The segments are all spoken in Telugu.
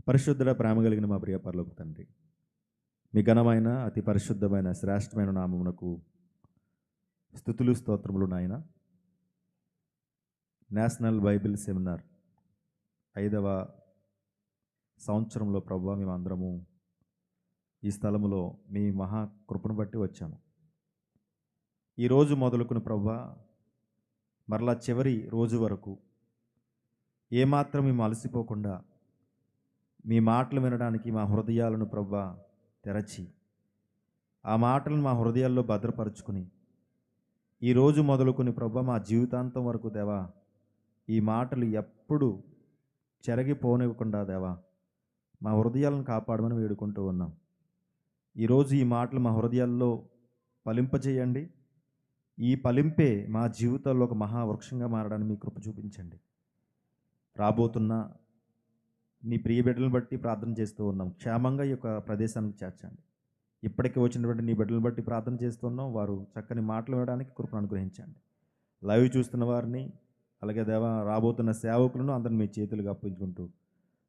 పరిశుద్ధుడ ప్రేమ కలిగిన మా ప్రియ పరలోక తండ్రి, మీ ఘనమైన అతి పరిశుద్ధమైన శ్రేష్టమైన నామమునకు స్తుతులు స్తోత్రములు నాయన. నేషనల్ బైబిల్ సెమినార్ 5వ సంవత్సరంలో ప్రభువా, మేమందరము ఈ స్థలములో మీ మహా కృపను బట్టి వచ్చాము. ఈరోజు మొదలుకుని ప్రభువా, మరలా చివరి రోజు వరకు ఏమాత్రం మేము అలసిపోకుండా మీ మాటలు వినడానికి మా హృదయాలను ప్రభువా తెరచి, ఆ మాటలను మా హృదయాల్లో భద్రపరుచుకుని ఈరోజు మొదలుకొని ప్రభువా మా జీవితాంతం వరకు దేవా ఈ మాటలు ఎప్పుడు చెరగిపోనివ్వకుండా దేవా మా హృదయాలను కాపాడమని వేడుకుంటూ ఉన్నాం. ఈరోజు ఈ మాటలు మా హృదయాల్లో ఫలింపజేయండి. ఈ ఫలింపే మా జీవితాల్లో ఒక మహావృక్షంగా మారడానికి మీ కృప చూపించండి. రాబోతున్న నీ ప్రియ బిడ్డలను బట్టి ప్రార్థన చేస్తూ ఉన్నాం. క్షేమంగా ఈ యొక్క ప్రదేశానికి చేర్చండి. ఇప్పటికే వచ్చినటువంటి నీ బిడ్డలను బట్టి ప్రార్థన చేస్తున్నాం. వారు చక్కని మాటలు వినడానికి కృపను అనుగ్రహించండి. లైవ్ చూస్తున్న వారిని, అలాగే దేవా రాబోతున్న సేవకులను అందరిని మీ చేతులుగా అప్పించుకుంటూ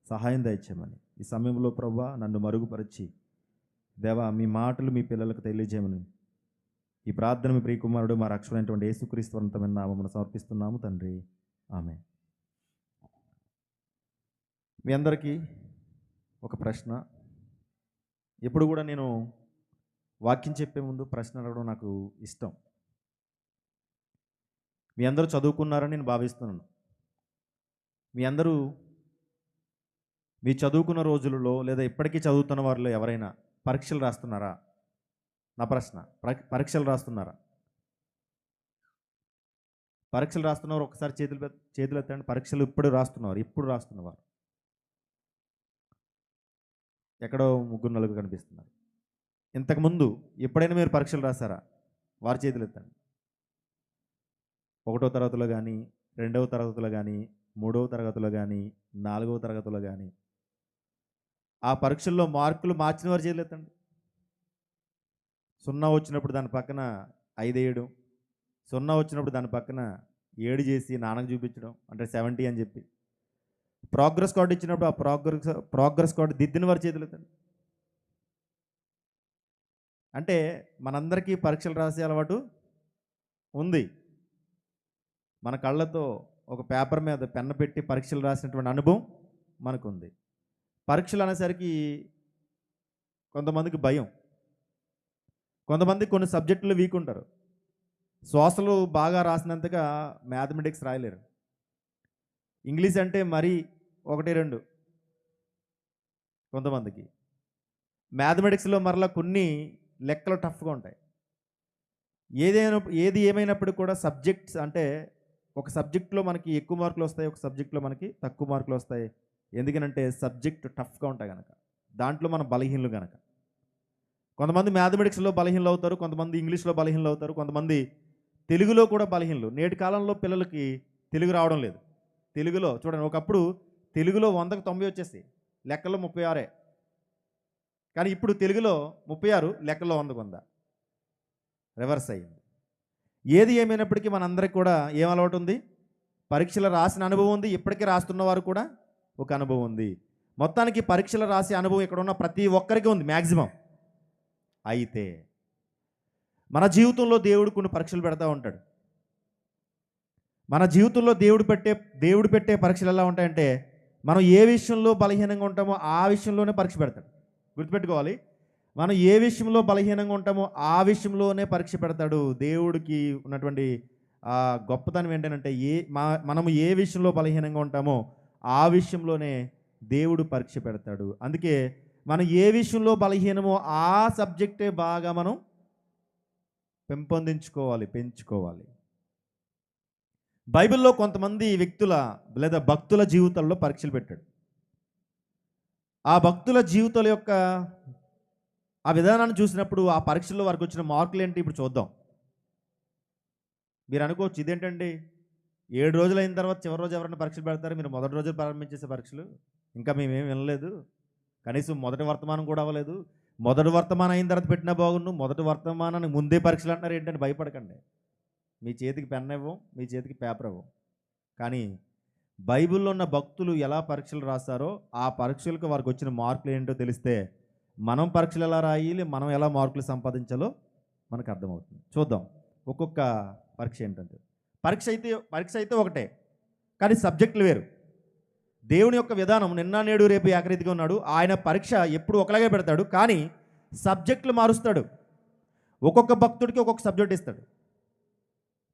సహాయం దయచేయమని ఈ సమయంలో ప్రభువా నన్ను మరుగుపరిచి దేవా మీ మాటలు మీ పిల్లలకు తెలియజేయమని ఈ ప్రార్థన మీ ప్రియకుమారుడు మా రక్షకుడైనటువంటి యేసుక్రీస్తు అనంతమైన నామమున సమర్పిస్తున్నాము తండ్రి, ఆమేన్. మీ అందరికీ ఒక ప్రశ్న. ఎప్పుడు కూడా నేను వాక్యం చెప్పే ముందు ప్రశ్న అడగడం నాకు ఇష్టం. మీ అందరూ చదువుకున్నారని నేను భావిస్తున్నాను. మీ అందరూ మీ చదువుకున్న రోజులలో లేదా ఇప్పటికీ చదువుతున్న వారిలో ఎవరైనా పరీక్షలు రాస్తున్నారా? నా ప్రశ్న, పరీక్షలు రాస్తున్నారా? పరీక్షలు రాస్తున్నవారు ఒకసారి చేతులు ఎత్తండి. పరీక్షలు ఇప్పుడు రాస్తున్నవారు ఎక్కడో ముగ్గురు నలుగురు కనిపిస్తున్నారు. ఇంతకుముందు ఎప్పుడైనా మీరు పరీక్షలు రాశారా? వారి చేతులు ఎత్తండి. 1వ తరగతిలో కానీ, 2వ తరగతిలో కానీ, 3వ తరగతిలో కానీ, 4వ తరగతిలో కానీ ఆ పరీక్షల్లో మార్కులు మార్చిన వారి చేతులు ఎత్తండి. 0 వచ్చినప్పుడు దాని పక్కన 5 వేయడం, 0 వచ్చినప్పుడు దాని పక్కన 7 చేసి నాన్నకు చూపించడం, అంటే 70 అని చెప్పి. ప్రోగ్రెస్ కార్డు ఇచ్చినప్పుడు ఆ ప్రోగ్రెస్ కార్డు దిద్దిన వారి చేతులు ఎత్తండి. అంటే మనందరికీ పరీక్షలు రాసే అలవాటు ఉంది. మన కళ్ళతో ఒక పేపర్ మీద పెన్ను పెట్టి పరీక్షలు రాసినటువంటి అనుభవం మనకుంది. పరీక్షలు అనేసరికి కొంతమందికి భయం, కొంతమంది కొన్ని సబ్జెక్టులు వీక్ ఉంటారు. సోషల్ బాగా రాసినంతగా మ్యాథమెటిక్స్ రాయలేరు. ఇంగ్లీష్ అంటే మరీ 1-2 కొంతమందికి. మ్యాథమెటిక్స్లో మరలా కొన్ని లెక్కలు టఫ్గా ఉంటాయి. ఏది ఏమైనప్పుడు కూడా సబ్జెక్ట్స్ అంటే ఒక సబ్జెక్ట్లో మనకి ఎక్కువ మార్కులు వస్తాయి, ఒక సబ్జెక్ట్లో మనకి తక్కువ మార్కులు వస్తాయి. ఎందుకనంటే సబ్జెక్ట్ టఫ్గా ఉంటాయి కనుక, దాంట్లో మనం బలహీనలు కనుక. కొంతమంది మ్యాథమెటిక్స్లో బలహీనలు అవుతారు, కొంతమంది ఇంగ్లీష్లో బలహీనలు అవుతారు, కొంతమంది తెలుగులో కూడా బలహీనలు. నేటి కాలంలో పిల్లలకి తెలుగు రావడం లేదు. తెలుగులో చూడండి, ఒకప్పుడు తెలుగులో 100కి 90 వచ్చేసి, లెక్కల్లో 36. కానీ ఇప్పుడు తెలుగులో 36, లెక్కల్లో 100కి 100 రివర్స్ అయ్యింది. ఏది ఏమైనప్పటికీ మనందరికి కూడా ఏం అలవాటు ఉంది? పరీక్షలు రాసిన అనుభవం ఉంది. ఇప్పటికీ రాస్తున్న వారు కూడా ఒక అనుభవం ఉంది. మొత్తానికి పరీక్షలు రాసే అనుభవం ఇక్కడ ఉన్న ప్రతి ఒక్కరికి ఉంది మ్యాక్సిమం. అయితే మన జీవితంలో దేవుడు కొన్ని పరీక్షలు పెడతా ఉంటాడు. మన జీవితంలో దేవుడు పెట్టే పరీక్షలు ఎలా ఉంటాయంటే, మనం ఏ విషయంలో బలహీనంగా ఉంటామో ఆ విషయంలోనే పరీక్ష పెడతాడు. గుర్తుపెట్టుకోవాలి, మనం ఏ విషయంలో బలహీనంగా ఉంటామో ఆ విషయంలోనే పరీక్ష పెడతాడు. దేవుడికి ఉన్నటువంటి గొప్పతనం ఏంటంటే, మనము ఏ విషయంలో బలహీనంగా ఉంటామో ఆ విషయంలోనే దేవుడు పరీక్ష పెడతాడు. అందుకే మనం ఏ విషయంలో బలహీనమో ఆ సబ్జెక్టే బాగా మనం పెంచుకోవాలి. బైబిల్లో కొంతమంది వ్యక్తుల లేదా భక్తుల జీవితాల్లో పరీక్షలు పెట్టాడు. ఆ భక్తుల జీవితాల యొక్క ఆ విధానాన్ని చూసినప్పుడు ఆ పరీక్షల్లో వారికి వచ్చిన మార్కులు ఏంటి ఇప్పుడు చూద్దాం. మీరు అనుకోవచ్చు, ఇదేంటండి 7 రోజులు అయిన తర్వాత చివరి రోజు ఎవరైనా పరీక్షలు పెడతారు, మీరు మొదటి రోజు ప్రారంభించేసే పరీక్షలు ఇంకా మేమేం వినలేదు, కనీసం మొదటి వర్తమానం కూడా అవ్వలేదు, మొదటి వర్తమానం అయిన తర్వాత పెట్టినా బాగుండు, మొదటి వర్తమానానికి ముందే పరీక్షలు అంటున్నారు ఏంటంటే భయపడకండి. మీ చేతికి పెన్ ఇవ్వం, మీ చేతికి పేపర్ ఇవ్వం, కానీ బైబిల్లో ఉన్న భక్తులు ఎలా పరీక్షలు రాస్తారో ఆ పరీక్షలకు వారికి వచ్చిన మార్కులు ఏంటో తెలిస్తే మనం పరీక్షలు ఎలా రాయాలి, మనం ఎలా మార్కులు సంపాదించాలో మనకు అర్థమవుతుంది. చూద్దాం ఒక్కొక్క పరీక్ష ఏంటంటే. పరీక్ష అయితే ఒకటే, కానీ సబ్జెక్టులు వేరు. దేవుని యొక్క విధానం నిన్న నేడు రేపు ఏకరీతిగా ఉన్నాడు. ఆయన పరీక్ష ఎప్పుడు ఒకలాగే పెడతాడు, కానీ సబ్జెక్టులు మారుస్తాడు. ఒక్కొక్క భక్తుడికి ఒక్కొక్క సబ్జెక్ట్ ఇస్తాడు.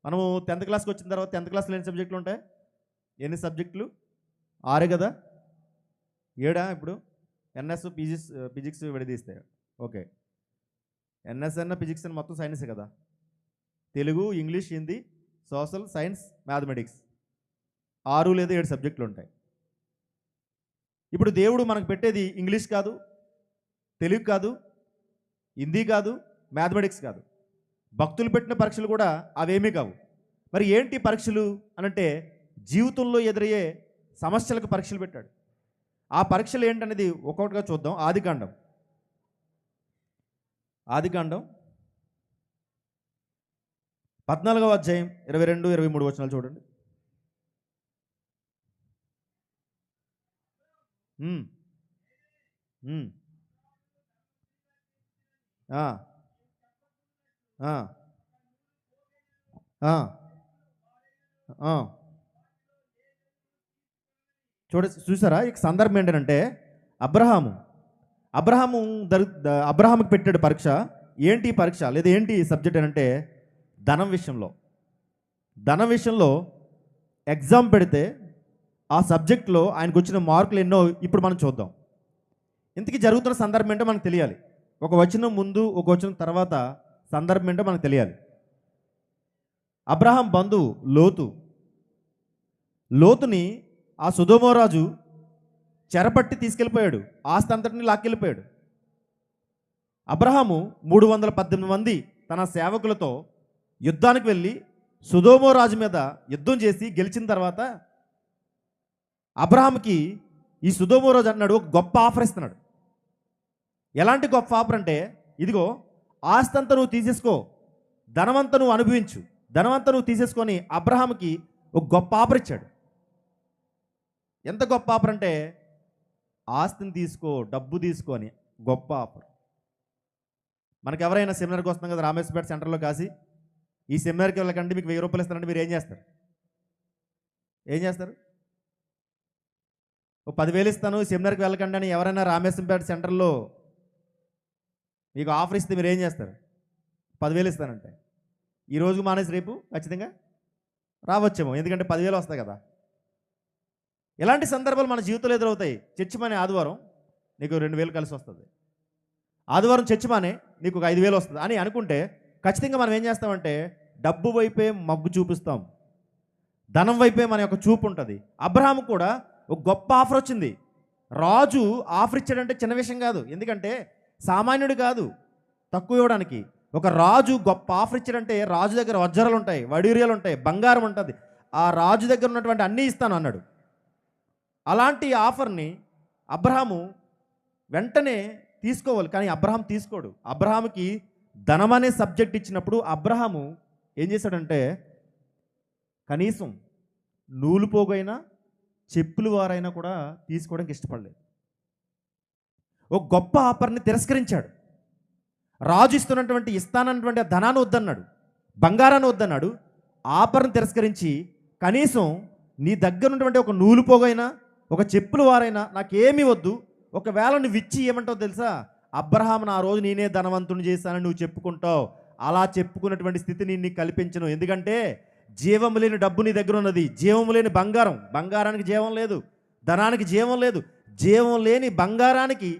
మనము 10th క్లాస్కి వచ్చిన తర్వాత 10th క్లాస్లో ఎన్ని సబ్జెక్టులు ఉంటాయి? ఎన్ని సబ్జెక్టులు? 6 కదా, 7 ఇప్పుడు ఎన్ఎస్ ఫిజిక్స్ విడదీస్తాయి. ఓకే, ఎన్ఎస్ అన్న ఫిజిక్స్ అని మొత్తం సైన్సే కదా. Telugu, English, Hindi, social, science, mathematics 6 లేదా 7 సబ్జెక్టులు ఉంటాయి. ఇప్పుడు దేవుడు మనకు పెట్టేది ఇంగ్లీష్ కాదు, తెలుగు కాదు, హిందీ కాదు, మ్యాథమెటిక్స్ కాదు. భక్తులు పెట్టిన పరీక్షలు కూడా అవేమీ కావు. మరి ఏంటి పరీక్షలు అనంటే జీవితంలో ఎదురయ్యే సమస్యలకు పరీక్షలు పెట్టాడు. ఆ పరీక్షలు ఏంటనేది ఒక్కొక్కటిగా చూద్దాం. ఆదికాండం 14వ అధ్యాయం 22, 23 వచనాలు చూడండి. చూసారా, ఈ సందర్భం ఏంటంటే అబ్రహాముకి పెట్టాడు పరీక్ష. ఏంటి పరీక్ష లేదా ఏంటి సబ్జెక్ట్ అంటే ధనం విషయంలో ఎగ్జామ్ పెడితే ఆ సబ్జెక్ట్లో ఆయనకు వచ్చిన మార్కులు ఎన్నో ఇప్పుడు మనం చూద్దాం. ఇంతకీ జరుగుతున్న సందర్భం ఏంటో మనకు తెలియాలి. ఒక వచనం ముందు ఒక వచనం తర్వాత సందర్భం ఏంటో మనకు తెలియాలి. అబ్రహాం బంధువు లోతుని ఆ సొదొమరాజు చెరపట్టి తీసుకెళ్ళిపోయాడు, ఆస్తి అంతటిని లాక్కెళ్ళిపోయాడు. అబ్రహాము 318 మంది తన సేవకులతో యుద్ధానికి వెళ్ళి సొదొమరాజు మీద యుద్ధం చేసి గెలిచిన తర్వాత అబ్రహాంకి ఈ సొదొమరాజు అన్నాడు, ఒక గొప్ప ఆఫర్ ఇస్తున్నాడు. ఎలాంటి గొప్ప ఆఫర్ అంటే, ఇదిగో ఆస్తి అంతా నువ్వు తీసేసుకో, ధనవంతా నువ్వు అనుభవించు, ధనవంతా నువ్వు తీసేసుకొని అబ్రహాంకి ఒక గొప్ప ఆఫర్ ఇచ్చాడు. ఎంత గొప్ప ఆఫర్ అంటే ఆస్తిని తీసుకో, డబ్బు తీసుకో అని గొప్ప ఆఫర్. మనకు ఎవరైనా సెమినార్కి వస్తాం కదా, రామేశ్వరపేట సెంటర్లో కాసి, ఈ సెమినార్కి వెళ్ళకండి మీకు 1000 రూపాయలు ఇస్తారంటే మీరు ఏం చేస్తారు? ఓ 10,000 ఇస్తాను సెమినార్కి వెళ్ళకండి అని ఎవరైనా రామేశ్వరపేట సెంటర్లో మీకు ఆఫర్ ఇస్తే మీరు ఏం చేస్తారు? 10,000 ఇస్తానంటే ఈ రోజు మానేసి రేపు ఖచ్చితంగా రావచ్చేమో, ఎందుకంటే 10,000 వస్తాయి కదా. ఇలాంటి సందర్భాలు మన జీవితంలో ఎదురవుతాయి. చర్చి మానే ఆదివారం నీకు 2,000 కలిసి వస్తుంది, ఆదివారం చర్చి మానే నీకు ఒక 5,000 వస్తుంది అని అనుకుంటే ఖచ్చితంగా మనం ఏం చేస్తామంటే డబ్బు వైపే మగ్గు చూపిస్తాం, ధనం వైపే మన యొక్క చూపు ఉంటుంది. అబ్రహాము కూడా ఒక గొప్ప ఆఫర్ వచ్చింది. రాజు ఆఫర్ ఇచ్చాడంటే చిన్న విషయం కాదు, ఎందుకంటే సామాన్యుడు కాదు తక్కువ ఇవ్వడానికి. ఒక రాజు గొప్ప ఆఫర్ ఇచ్చాడంటే రాజు దగ్గర వజ్రాలు ఉంటాయి, వడియూరియాలు ఉంటాయి, బంగారం ఉంటుంది, ఆ రాజు దగ్గర ఉన్నటువంటి అన్నీ ఇస్తాను అన్నాడు. అలాంటి ఆఫర్ని అబ్రహాము వెంటనే తీసుకోవాలి, కానీ అబ్రహాం తీసుకోడు. అబ్రహాముకి ధనం అనే సబ్జెక్ట్ ఇచ్చినప్పుడు అబ్రహాము ఏం చేశాడంటే కనీసం నూలు పోగైనా చెప్పులు వారైనా కూడా తీసుకోవడానికి ఇష్టపడలేదు. ఒక గొప్ప ఆఫర్ని తిరస్కరించాడు. రాజు ఇస్తానన్నటువంటి ఆ ధనాన్ని వద్దన్నాడు, బంగారాన్ని వద్దన్నాడు. ఆఫర్ని తిరస్కరించి కనీసం నీ దగ్గర ఉన్నటువంటి ఒక నూలు పోగైనా ఒక చెప్పులు వారైనా నాకేమీ వద్దు, ఒకవేళ నువ్వు ఇచ్చి ఏమంటావు తెలుసా, అబ్రహామును ఆ రోజు నేనే ధనవంతుని చేశానని నువ్వు చెప్పుకుంటావు. అలా చెప్పుకున్నటువంటి స్థితిని నీకు కల్పించను, ఎందుకంటే జీవం లేని డబ్బు నీ దగ్గర ఉన్నది, జీవం లేని బంగారానికి జీవం లేదు, ధనానికి జీవం లేదు. జీవం లేని బంగారానికి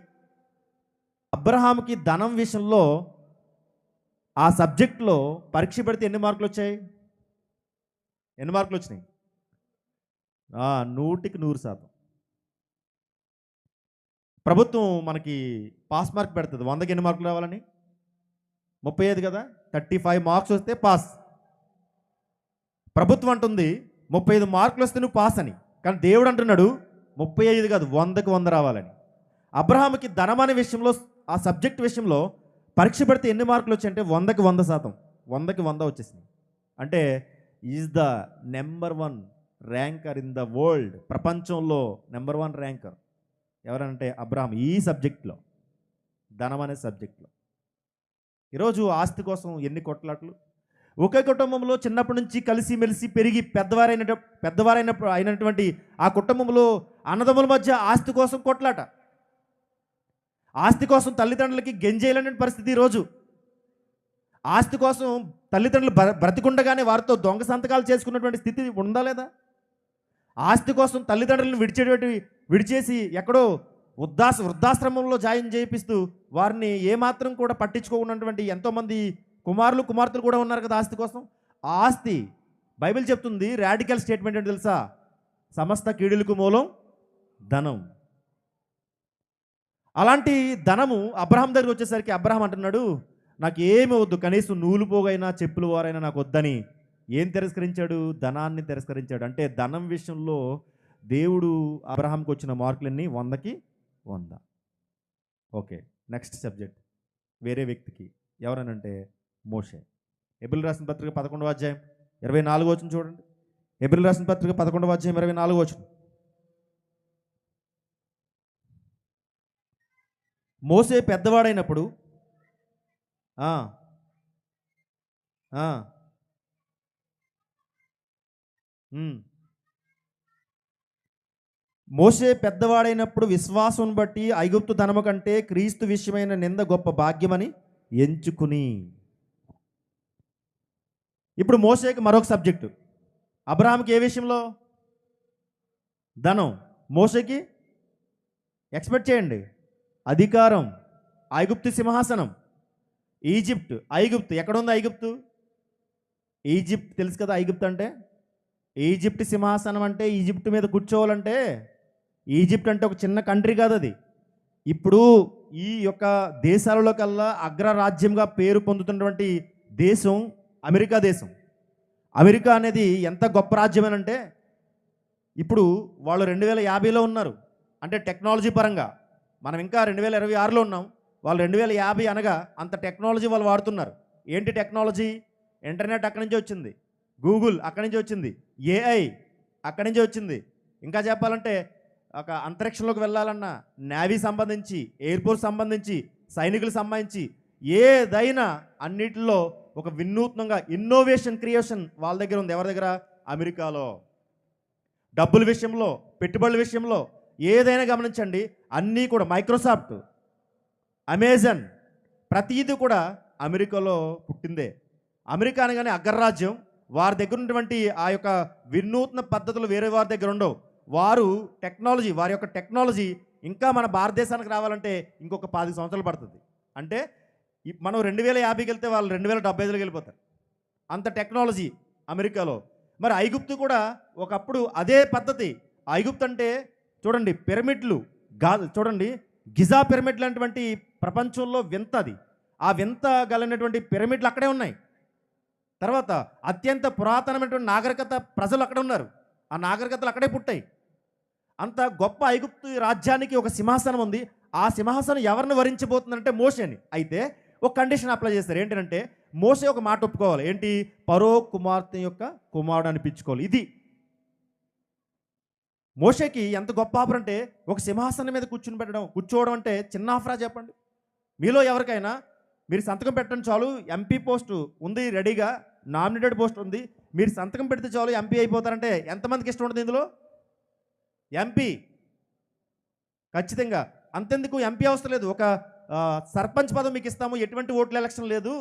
అబ్రహాముకి ధనం విషయంలో ఆ సబ్జెక్ట్లో పరీక్ష పెడితే ఎన్ని మార్కులు వచ్చాయి? ఎన్ని మార్కులు వచ్చినాయి? 100కి 100%. ప్రభుత్వం మనకి పాస్ మార్క్ పెడుతుంది. 100కి ఎన్ని మార్కులు రావాలని? 35 కదా, 35 మార్క్స్ వస్తే పాస్. ప్రభుత్వం అంటుంది 35 మార్కులు వస్తే నువ్వు పాస్ అని, కానీ దేవుడు అంటున్నాడు 35 కాదు 100కి 100 రావాలని. అబ్రహాముకి ధనం అనే విషయంలో ఆ సబ్జెక్ట్ విషయంలో పరీక్ష పెడితే ఎన్ని మార్కులు వచ్చాయంటే 100కి 100%, 100కి 100 వచ్చేసింది. అంటే is the number 1 ranker in the world. ప్రపంచంలో నెంబర్ 1 ర్యాంకర్ ఎవరంటే అబ్రహాం. ఈ సబ్జెక్ట్లో, ధనం అనే సబ్జెక్ట్లో. ఈరోజు ఆస్తి కోసం ఎన్ని కొట్లాట్లు. ఒకే కుటుంబంలో చిన్నప్పటి నుంచి కలిసిమెలిసి పెరిగి అయినటువంటి ఆ కుటుంబంలో అన్నదమ్ముల మధ్య ఆస్తి కోసం కొట్లాట. ఆస్తి కోసం తల్లిదండ్రులకి గెంజేయలేని పరిస్థితి ఈరోజు. ఆస్తి కోసం తల్లిదండ్రులు బ్రతికుండగానే వారితో దొంగ సంతకాలు చేసుకున్నటువంటి స్థితి ఉందా లేదా? ఆస్తి కోసం తల్లిదండ్రులను విడిచేసి ఎక్కడో వృద్ధాశ్రమంలో జాయిన్ చేయిస్తూ వారిని ఏమాత్రం కూడా పట్టించుకోకున్నటువంటి ఎంతోమంది కుమారులు కుమార్తెలు కూడా ఉన్నారు కదా ఆస్తి కోసం. ఆ ఆస్తి బైబిల్ చెప్తుంది, రాడికల్ స్టేట్మెంట్ ఏంటి తెలుసా? సమస్త కీడులకు మూలం ధనం. అలాంటి ధనము అబ్రహాం దగ్గర వచ్చేసరికి అబ్రహాం అంటున్నాడు, నాకు ఏమి వద్దు, కనీసం నూలు పోగైనా చెప్పులు వారైనా నాకు వద్దని. ఏం తిరస్కరించాడు? ధనాన్ని తిరస్కరించాడు. అంటే ధనం విషయంలో దేవుడు అబ్రహాంకి వచ్చిన మార్కులన్నీ 100కి 100. ఓకే, నెక్స్ట్ సబ్జెక్ట్ వేరే వ్యక్తికి. ఎవరనంటే మోషే. హెబ్రీయులకు రాసిన పత్రిక 11వ అధ్యాయం 24వ వచనం చూడండి. హెబ్రీయులకు రాసిన పత్రిక 11వ అధ్యాయం 24వ వచనం. మోషే పెద్దవాడైనప్పుడు మోషే పెద్దవాడైనప్పుడు విశ్వాసం బట్టి ఐగుప్తు ధనము కంటే క్రీస్తు విషయమైన నింద గొప్ప భాగ్యమని ఎంచుకుని. ఇప్పుడు మోషేకి మరొక సబ్జెక్టు. అబ్రహాంకి ఏ విషయంలో? ధనం. మోషేకి ఎక్స్పెక్ట్ చేయండి, అధికారం, ఐగుప్తు సింహాసనం, ఈజిప్ట్. ఐగుప్తు ఎక్కడుంది? ఐగుప్తు ఈజిప్ట్ తెలుసు కదా. ఐగుప్తు అంటే ఈజిప్ట్ సింహాసనం. అంటే ఈజిప్ట్ మీద కూర్చోవాలంటే, ఈజిప్ట్ అంటే ఒక చిన్న కంట్రీ కాదు అది. ఇప్పుడు ఈ యొక్క దేశాలలో కల్లా అగ్రరాజ్యంగా పేరు పొందుతున్నటువంటి దేశం అమెరికా దేశం. అమెరికా అనేది ఎంత గొప్ప రాజ్యమేనంటే, ఇప్పుడు వాళ్ళు 2050లో ఉన్నారు. అంటే టెక్నాలజీ పరంగా మనం ఇంకా 2026లో ఉన్నాం. వాళ్ళు 2050 అనగా అంత టెక్నాలజీ వాళ్ళు వాడుతున్నారు. ఏంటి టెక్నాలజీ? ఇంటర్నెట్ అక్కడి నుంచి వచ్చింది, గూగుల్ అక్కడి నుంచి వచ్చింది, ఏఐ అక్కడి నుంచి వచ్చింది. ఇంకా చెప్పాలంటే ఒక అంతరిక్షంలోకి వెళ్ళాలన్నా నేవీ సంబంధించి, ఎయిర్ఫోర్స్ సంబంధించి, సైనికులకు సంబంధించి ఏదైనా అన్నిటిలో ఒక వినూత్నంగా ఇన్నోవేషన్ క్రియేషన్ వాళ్ళ దగ్గర ఉంది. ఎవరి దగ్గర? అమెరికాలో. డబ్బుల విషయంలో, పెట్టుబడుల విషయంలో ఏదైనా గమనించండి, అన్నీ కూడా మైక్రోసాఫ్ట్, అమెజాన్, ప్రతిదీ కూడా అమెరికాలో పుట్టిందే. అమెరికా అనగానే అగ్రరాజ్యం. వారి దగ్గర ఉన్నటువంటి ఆ యొక్క వినూత్న పద్ధతులు వేరే వారి దగ్గర ఉండవు. వారు టెక్నాలజీ, వారి యొక్క టెక్నాలజీ ఇంకా మన భారతదేశానికి రావాలంటే ఇంకొక 10 సంవత్సరాలు పడుతుంది. అంటే మనం 2050కి వెళ్తే వాళ్ళు 2075లోకి వెళ్ళిపోతారు. అంత టెక్నాలజీ అమెరికాలో. మరి ఐగుప్తు కూడా ఒకప్పుడు అదే పద్ధతి. ఐగుప్తు అంటే చూడండి, పిరమిడ్లు చూడండి, గిజా పిరమిడ్ లాంటివంటి ప్రపంచంలో వింత. అది ఆ వింత గలైనటువంటి పిరమిడ్లు అక్కడే ఉన్నాయి. తర్వాత అత్యంత పురాతనమైనటువంటి నాగరికత ప్రజలు అక్కడ ఉన్నారు. ఆ నాగరికతలు అక్కడే పుట్టాయి. అంత గొప్ప ఐగుప్తు రాజ్యానికి ఒక సింహాసనం ఉంది. ఆ సింహాసనం ఎవరిని వరించబోతుందంటే మోషేని. అయితే ఒక కండిషన్ అప్లై చేస్తారు. ఏంటంటే మోషే ఒక మాట ఒప్పుకోవాలి. ఏంటి? ఫరో కుమార్తె యొక్క కుమారుడు అనిపించుకోవాలి. ఇది మోషేకి ఎంత గొప్ప ఆఫర్ అంటే, ఒక సింహాసనం మీద కూర్చోవడం అంటే చిన్న ఆఫరా చెప్పండి? మీలో ఎవరికైనా మీరు సంతకం పెట్టండి చాలు, ఎంపీ పోస్టు ఉంది రెడీగా, నామినేటెడ్ పోస్ట్ ఉంది, మీరు సంతకం పెడితే చాలు ఎంపీ అయిపోతారంటే ఎంతమందికి ఇష్టం ఉంటుంది ఇందులో? ఎంపీ ఖచ్చితంగా. అంతెందుకు, ఎంపీ అవసరం లేదు, ఒక సర్పంచ్ పదవి మీకు ఇస్తాము, ఎటువంటి ఓట్ల ఎలక్షన్ లేదు,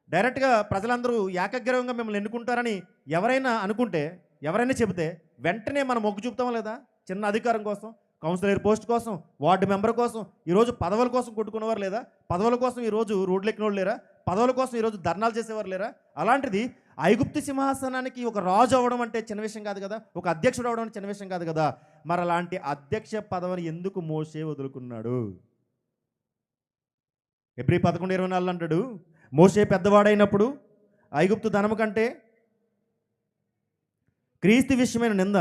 డైరెక్ట్గా ప్రజలందరూ ఏకగ్రీవంగా మిమ్మల్ని ఎన్నుకుంటారని ఎవరైనా అనుకుంటే, ఎవరైనా చెబితే వెంటనే మనం మొగ్గు చూపుతామా లేదా? చిన్న అధికారం కోసం, కౌన్సిలర్ పోస్ట్ కోసం, వార్డు మెంబర్ కోసం, ఈరోజు పదవుల కోసం కొట్టుకునేవారు లేదా? పదవుల కోసం ఈరోజు రోడ్లు ఎక్కినోళ్ళు లేరా? పదవుల కోసం ఈరోజు ధర్నాలు చేసేవారు లేరా? అలాంటిది ఐగుప్తు సింహాసనానికి ఒక రాజు అవ్వడం అంటే చిన్న విషయం కాదు కదా, ఒక అధ్యక్షుడు అవ్వడం అంటే చిన్న విషయం కాదు కదా. మరి అలాంటి అధ్యక్ష పదవిని ఎందుకు మోషే వదులుకున్నాడు? హెబ్రీ 11:24 అంటాడు, మోషే పెద్దవాడైనప్పుడు ఐగుప్తు ధనము కంటే క్రీస్తు విషయమైన నింద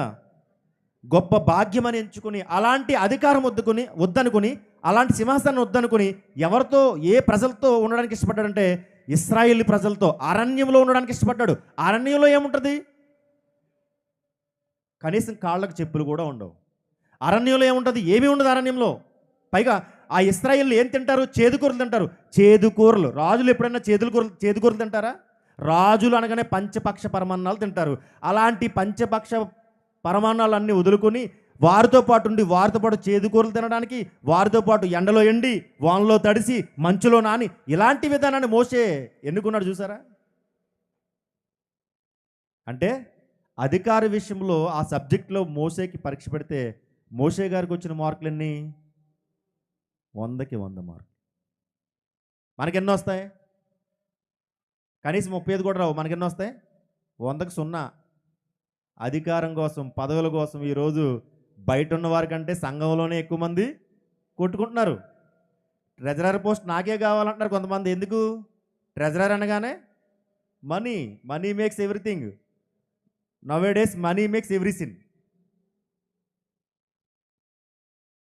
గొప్ప భాగ్యమని ఎంచుకుని, అలాంటి అధికారం వద్దనుకుని, అలాంటి సింహాసనం వద్దనుకుని ఎవరితో, ఏ ప్రజలతో ఉండడానికి ఇష్టపడ్డాడంటే ఇశ్రాయేలు ప్రజలతో అరణ్యంలో ఉండడానికి ఇష్టపడ్డాడు. అరణ్యంలో ఏముంటుంది? కనీసం కాళ్ళకు చెప్పులు కూడా ఉండవు. అరణ్యంలో ఏముంటుంది? ఏమీ ఉండదు అరణ్యంలో. పైగా ఆ ఇశ్రాయేలు ఏం తింటారు? చేదుకూరలు తింటారు. చేదుకూరలు. రాజులు ఎప్పుడైనా చేదుకూరలు తింటారా? రాజులు అనగానే పంచపక్ష పరమాన్నాలు తింటారు. అలాంటి పంచపక్ష పరమాన్నాలన్నీ వదులుకొని వారితో పాటు ఉండి వారితో పాటు చేదుకూరలు తినడానికి, వారితో పాటు ఎండలో ఎండి వానలో తడిసి మంచులో నాని ఇలాంటి విధానాన్ని మోసే ఎన్నుకున్నాడు. చూసారా? అంటే అధికార విషయంలో ఆ సబ్జెక్ట్లో మోసేకి పరీక్ష పెడితే మోసే గారికి వచ్చిన మార్కులు ఎన్ని? 100కి 100 మార్కులు. మనకెన్నో వస్తాయి? కనీసం 35 కూడా రావు. మనకెన్నో వస్తాయి? 100కి 0. అధికారం కోసం, పదవుల కోసం ఈరోజు బయట ఉన్న వారి కంటే సంఘంలోనే ఎక్కువ మంది కొట్టుకుంటున్నారు. ట్రెజరర్ పోస్ట్ నాకే కావాలంటున్నారు కొంతమంది. ఎందుకు? ట్రెజరర్ అనగానే money, money makes everything. Nowadays money makes everything.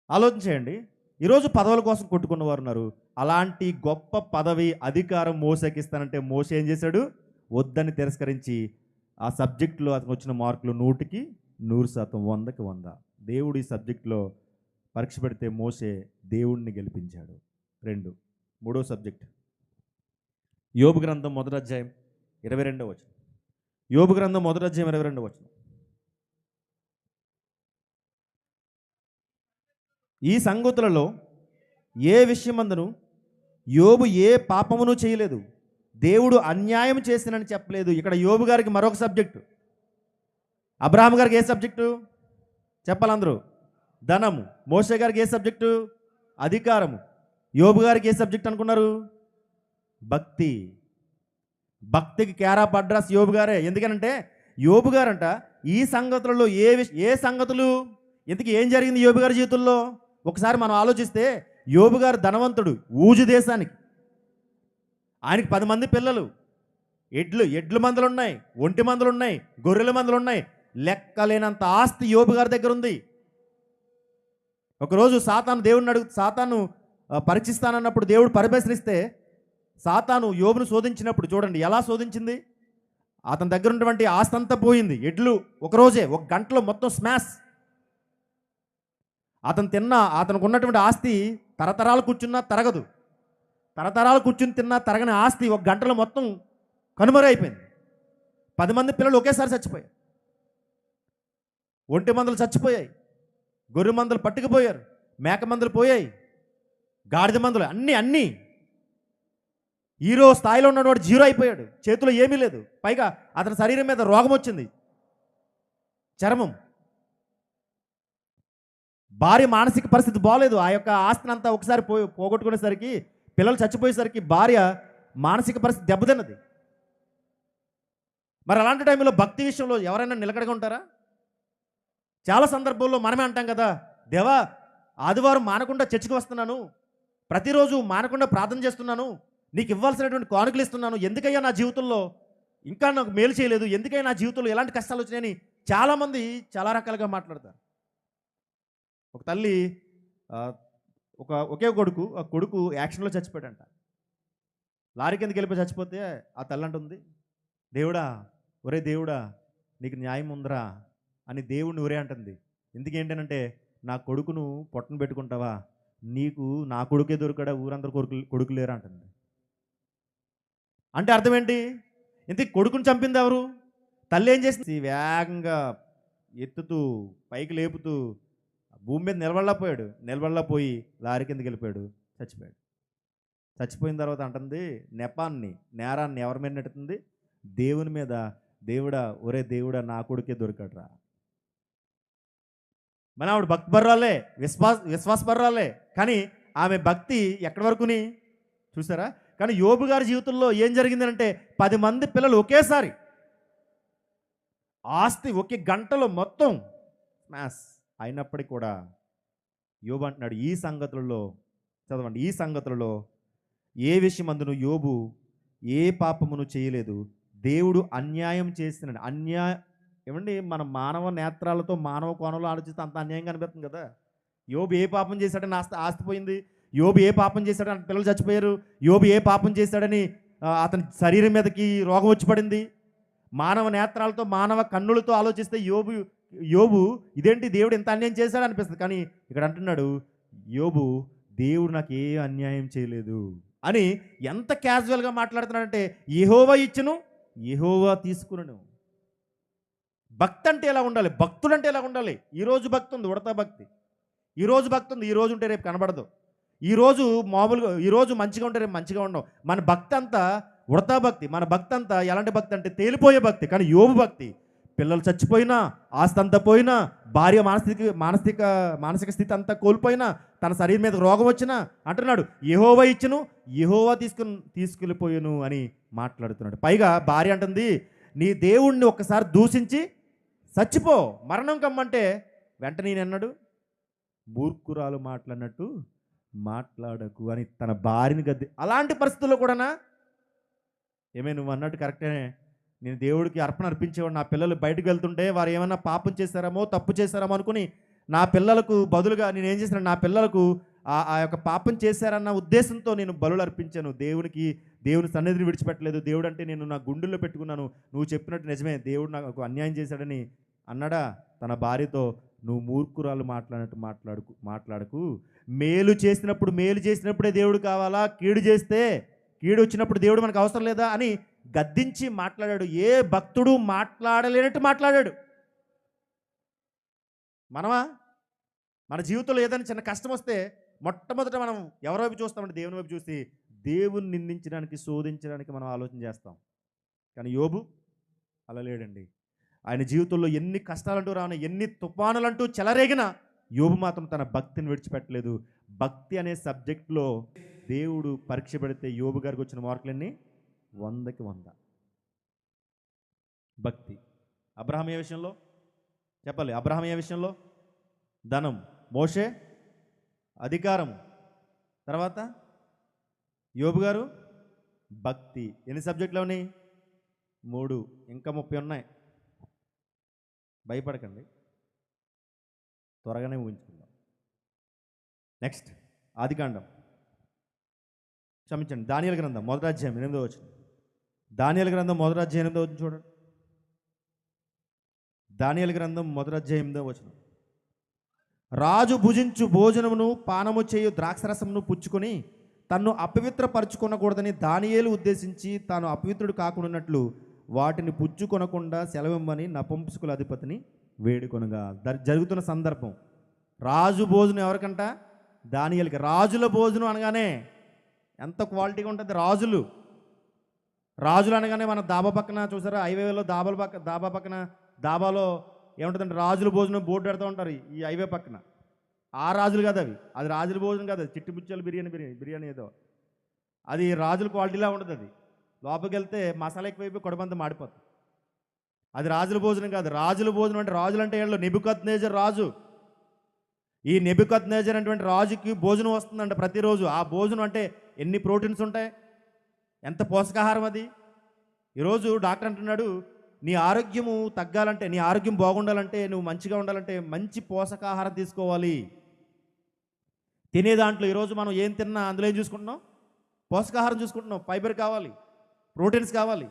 ఆలోచించేయండి. ఈరోజు పదవుల కోసం కొట్టుకున్న వారు ఉన్నారు. అలాంటి గొప్ప పదవి, అధికారం మోసేకి ఇస్తానంటే మోసే ఏం చేశాడు? వద్దని తిరస్కరించి ఆ సబ్జెక్టులో అతను వచ్చిన మార్కులు 100కి 100%, 100కి 100. దేవుడు ఈ సబ్జెక్టులో పరీక్ష పెడితే మోసే దేవుణ్ణి గెలిపించాడు. మూడో సబ్జెక్ట్ యోబు గ్రంథం 1వ అధ్యాయం 22వ వచనం. యోబు గ్రంథం 1వ అధ్యాయం 22వ వచనం. ఈ సంగతులలో ఏ విషయమందును యోబు ఏ పాపమును చేయలేదు, దేవుడు అన్యాయం చేసినని చెప్పలేదు. ఇక్కడ యోబు గారికి మరొక సబ్జెక్టు. అబ్రహాం గారికి ఏ సబ్జెక్టు చెప్పాలందరూ? ధనము. మోసే గారికి ఏ సబ్జెక్టు? అధికారము. యోబు గారికి ఏ సబ్జెక్ట్ అనుకున్నారు? భక్తి. భక్తికి కేరా పడ్రాస్ యోబు గారే. ఎందుకనంటే యోబు గారంట ఈ సంగతులలో ఏ సంగతులు, ఇంతకీ ఏం జరిగింది యోబు గారి జీవితంలో ఒకసారి మనం ఆలోచిస్తే, యోబు గారు ధనవంతుడు, ఊజు దేశానికి. ఆయనకి 10 మంది పిల్లలు, ఎడ్ల మందలు ఉన్నాయి, ఒంటి మందలు ఉన్నాయి, గొర్రెల మందలు ఉన్నాయి, లెక్కలేనంత ఆస్తి యోబు గారి దగ్గర ఉంది. ఒకరోజు సాతాను పరీక్షిస్తానన్నప్పుడు దేవుడు పరిశీలిస్తే సాతాను యోబును శోధించినప్పుడు చూడండి ఎలా శోధించింది. అతని దగ్గర ఉన్నటువంటి ఆస్తి అంతా పోయింది. ఎడ్లు ఒకరోజే, ఒక గంటలో మొత్తం స్మాష్. అతనికి ఉన్నటువంటి ఆస్తి తరతరాలు కూర్చున్నా తరగదు. తరతరాలు కూర్చుని తిన్నా తరగని ఆస్తి ఒక గంటలో మొత్తం కనుమరైపోయింది. 10 మంది పిల్లలు ఒకేసారి చచ్చిపోయారు. ఒంటి మందలు చచ్చిపోయాయి, గొర్రె మందలు పట్టుకుపోయారు, మేక మందలు పోయాయి, గాడిద మందలు అన్నీ హీరో స్థాయిలో ఉన్నవాడు జీరో అయిపోయాడు. చేతిలో ఏమీ లేదు. పైగా అతని శరీరం మీద రోగం వచ్చింది, చర్మం. భార్య మానసిక పరిస్థితి బాగలేదు. ఆ యొక్క ఆస్తిని అంతా ఒకసారి పోగొట్టుకునేసరికి, పిల్లలు చచ్చిపోయేసరికి భార్య మానసిక పరిస్థితి దెబ్బతిన్నది. మరి అలాంటి టైంలో భక్తి విషయంలో ఎవరైనా నిలకడగా ఉంటారా? చాలా సందర్భాల్లో మనమే అంటాం కదా, దేవా ఆదివారం మానకుండా చర్చికి వస్తున్నాను, ప్రతిరోజు మానకుండా ప్రార్థన చేస్తున్నాను, నీకు ఇవ్వాల్సినటువంటి కానుకలు ఇస్తున్నాను, ఎందుకయ్యా నా జీవితంలో ఇంకా నాకు మేలు చేయలేదు, ఎందుకయ్యా నా జీవితంలో ఎలాంటి కష్టాలు వచ్చినాయని చాలామంది చాలా రకాలుగా మాట్లాడతారు. ఒక తల్లి ఒకే కొడుకు, ఆ కొడుకు యాక్సిడెంట్లో చచ్చిపోయాడంట. లారీ కిందకి వెళ్ళిపోయి చచ్చిపోతే ఆ తల్లి అంటుంది, దేవుడా, ఒరే దేవుడా, నీకు న్యాయం ఉందిరా అని దేవుడిని ఒరే అంటుంది. ఎందుకేంటనంటే, నా కొడుకును పొట్టను పెట్టుకుంటావా, నీకు నా కొడుకే దొరికాడా, ఊరందరూ కొడుకు లేరా అంటుంది. అంటే అర్థం ఏంటి? ఇంతకీ కొడుకుని చంపింది ఎవరు? తల్లి ఏం చేసింది? వేగంగా ఎత్తుతూ పైకి లేపుతూ భూమి మీద నిలబడలేకపోయి లారీ కిందకి వెళ్ళిపోయాడు, చచ్చిపోయాడు. చచ్చిపోయిన తర్వాత అంటుంది, నేరాన్ని ఎవరి మీద నెట్టుతుంది? దేవుని మీద. దేవుడా, ఒరే దేవుడా, నా కొడుకే దొరికాడురా. మన ఆవిడ భక్తి బర్రాలే, విశ్వాసపర్రాలే, కానీ ఆమె భక్తి ఎక్కడి వరకుని చూసారా? కానీ యోబు గారి జీవితంలో ఏం జరిగిందంటే 10 మంది పిల్లలు ఒకేసారి, ఆస్తి ఒకే గంటలో మొత్తం స్మాష్ అయినప్పటికీ కూడా యోబు అంటున్నాడు, ఈ సంగతులలో చదవండి, ఈ సంగతులలో ఏ విషయమందును యోబు ఏ పాపమును చేయలేదు, దేవుడు అన్యాయం చేస్తున్నాడు. ఏమండి, మన మానవ నేత్రాలతో మానవ కోణంలో ఆలోచిస్తే అంత అన్యాయంగా అనిపిస్తుంది కదా. యోబు ఏ పాపం చేశాడని ఆస్తి పోయింది, యోబు ఏ పాపం చేశాడని పిల్లలు చచ్చిపోయారు, యోబు ఏ పాపం చేశాడని అతని శరీరం మీదకి రోగం వచ్చి పడింది. మానవ నేత్రాలతో మానవ కన్నులతో ఆలోచిస్తే యోబు యోబు ఇదేంటి దేవుడు ఎంత అన్యాయం చేశాడు అనిపిస్తుంది. కానీ ఇక్కడ అంటున్నాడు యోబు, దేవుడు నాకు ఏ అన్యాయం చేయలేదు అని ఎంత క్యాజువల్గా మాట్లాడుతున్నాడంటే, యెహోవా ఇచ్చును యెహోవా తీసుకును. భక్తి అంటే ఎలా ఉండాలి, భక్తుడు అంటే ఎలా ఉండాలి. ఈరోజు భక్తి ఉంది, ఉడతా భక్తి. ఈరోజు భక్తి ఉంది, ఈరోజు ఉంటే రేపు కనబడదు. ఈరోజు మామూలుగా, ఈరోజు మంచిగా ఉంటే రేపు మంచిగా ఉండవు. మన భక్తి అంతా ఉడతా భక్తి. మన భక్తి అంతా ఎలాంటి భక్తి అంటే తేలిపోయే భక్తి. కానీ యోబు భక్తి, పిల్లలు చచ్చిపోయినా, ఆస్తి అంతా పోయినా, భార్య మానసిక స్థితి అంతా కోల్పోయినా, తన శరీరం మీద రోగం వచ్చినా అంటున్నాడు యెహోవా ఇచ్చును యెహోవా తీసుకెళ్ళిపోయాను అని మాట్లాడుతున్నాడు. పైగా భార్య అంటుంది, నీ దేవుణ్ణి ఒక్కసారి దూషించి చచ్చిపో, మరణం కమ్మంటే వెంటనే నేనన్నాడు, మూర్ఖురాలు మాట్లాడినట్టు మాట్లాడకు అని తన భార్యని గద్ది. అలాంటి పరిస్థితుల్లో కూడానా ఏమే నువ్వు అన్నట్టు కరెక్టే, నేను దేవుడికి అర్పణ అర్పించేవాడు. నా పిల్లలు బయటకు వెళ్తుంటే వారు ఏమన్నా పాపం చేశారేమో, తప్పు చేశారేమో అనుకుని నా పిల్లలకు బదులుగా నేను ఏం చేశాను, నా పిల్లలకు ఆ యొక్క పాపం చేశారన్న ఉద్దేశంతో నేను బలులు అర్పించాను. దేవుని సన్నిధిని విడిచిపెట్టలేదు. దేవుడు అంటే నేను నా గుండెల్లో పెట్టుకున్నాను. నువ్వు చెప్పినట్టు నిజమే, దేవుడు నాకు అన్యాయం చేశాడని అన్నాడా తన భార్యతో. నువ్వు మూర్ఖురాలు మాట్లాడినట్టు మాట్లాడకు. మేలు చేసినప్పుడే దేవుడు కావాలా, కీడు చేస్తే కీడు వచ్చినప్పుడు దేవుడు మనకు అవసరం లేదా అని గద్దించి మాట్లాడాడు. ఏ భక్తుడు మాట్లాడలేనట్టు మాట్లాడాడు. మన జీవితంలో ఏదైనా చిన్న కష్టం వస్తే మొట్టమొదట మనం ఎవరి వైపు చూస్తామంటే దేవుని వైపు చూసి దేవుని నిందించడానికి, శోధించడానికి మనం ఆలోచన చేస్తాం. కానీ యోబు అలా లేడండి. ఆయన జీవితంలో ఎన్ని కష్టాలంటూ రాను, ఎన్ని తుఫానులంటూ చెలరేగినా యోబు మాత్రం తన భక్తిని విడిచిపెట్టలేదు. భక్తి అనే సబ్జెక్ట్లో దేవుడు పరీక్ష పెడితే యోబు గారికి వచ్చిన మార్కులన్నీ 100కి 100. భక్తి. అబ్రహాం ఏ విషయంలో చెప్పాలి, అబ్రహాం ఏ విషయంలో ధనం, మోషే అధికారం, తర్వాత యోబు గారు భక్తి. ఎన్ని సబ్జెక్టులు ఉన్నాయి? 3, ఇంకా 30 ఉన్నాయి. భయపడకండి, త్వరగానే ఊహించుకుందాం. నెక్స్ట్ ఆదికాండం, క్షమించండి, దానియేలు గ్రంథం 1వ అధ్యాయం 8వ వచనం. దానియేలు గ్రంథం 1వ అధ్యాయం 8వ వచనం చూడండి. దానియేలు గ్రంథం 1వ అధ్యాయం 8వ వచనం. రాజు భుజించు భోజనమును పానము చేయు ద్రాక్షరసమును పుచ్చుకొని తన్ను అపవిత్రపరచుకొనకూడదని దానియేలు ఉద్దేశించి తాను అపవిత్రుడు కాకుండాన్నట్లు వాటిని పుచ్చుకొనకుండా సెలవిమ్మని నపుంసకుల అధిపతిని వేడుకొనగా. జరుగుతున్న సందర్భం, రాజు భోజనం ఎవరికంట? దానియేలుకి. రాజుల భోజనం అనగానే ఎంత క్వాలిటీగా ఉంటుంది. రాజులు అనగానే మన దాబా పక్కన చూసారా, హైవేలో దాబా పక్కన దాబాలో ఏముంటుందంటే రాజుల భోజనం బోర్డు పెడతా ఉంటారు ఈ హైవే పక్కన. ఆ రాజులు కాదు అవి, అది రాజుల భోజనం కాదు, చిట్టిపుచ్చలు బిర్యానీ ఏదో, అది రాజుల క్వాలిటీలా ఉంటుంది. అది లోపలికి వెళ్తే మసాలా ఎక్కువైపోయి కొడబంత మాడిపోతుంది. అది రాజుల భోజనం కాదు. రాజుల భోజనం అంటే, రాజులు అంటే ఏళ్ళు నెబుకద్నెజర్ రాజు. ఈ నెబుకద్నెజర్ అనేటువంటి రాజుకి భోజనం వస్తుందంట ప్రతిరోజు. ఆ భోజనం అంటే ఎన్ని ప్రోటీన్స్ ఉంటాయి, ఎంత పోషకాహారం అది. ఈరోజు డాక్టర్ అంటున్నాడు, నీ ఆరోగ్యము తగ్గాలంటే, నీ ఆరోగ్యం బాగుండాలంటే, నువ్వు మంచిగా ఉండాలంటే మంచి పోషకాహారం తీసుకోవాలి. తినే దాంట్లో ఈరోజు మనం ఏం తిన్నా అందులో ఏం చూసుకుంటున్నాం? పోషకాహారం చూసుకుంటున్నాం. ఫైబర్ కావాలి, ప్రోటీన్స్ కావాలి,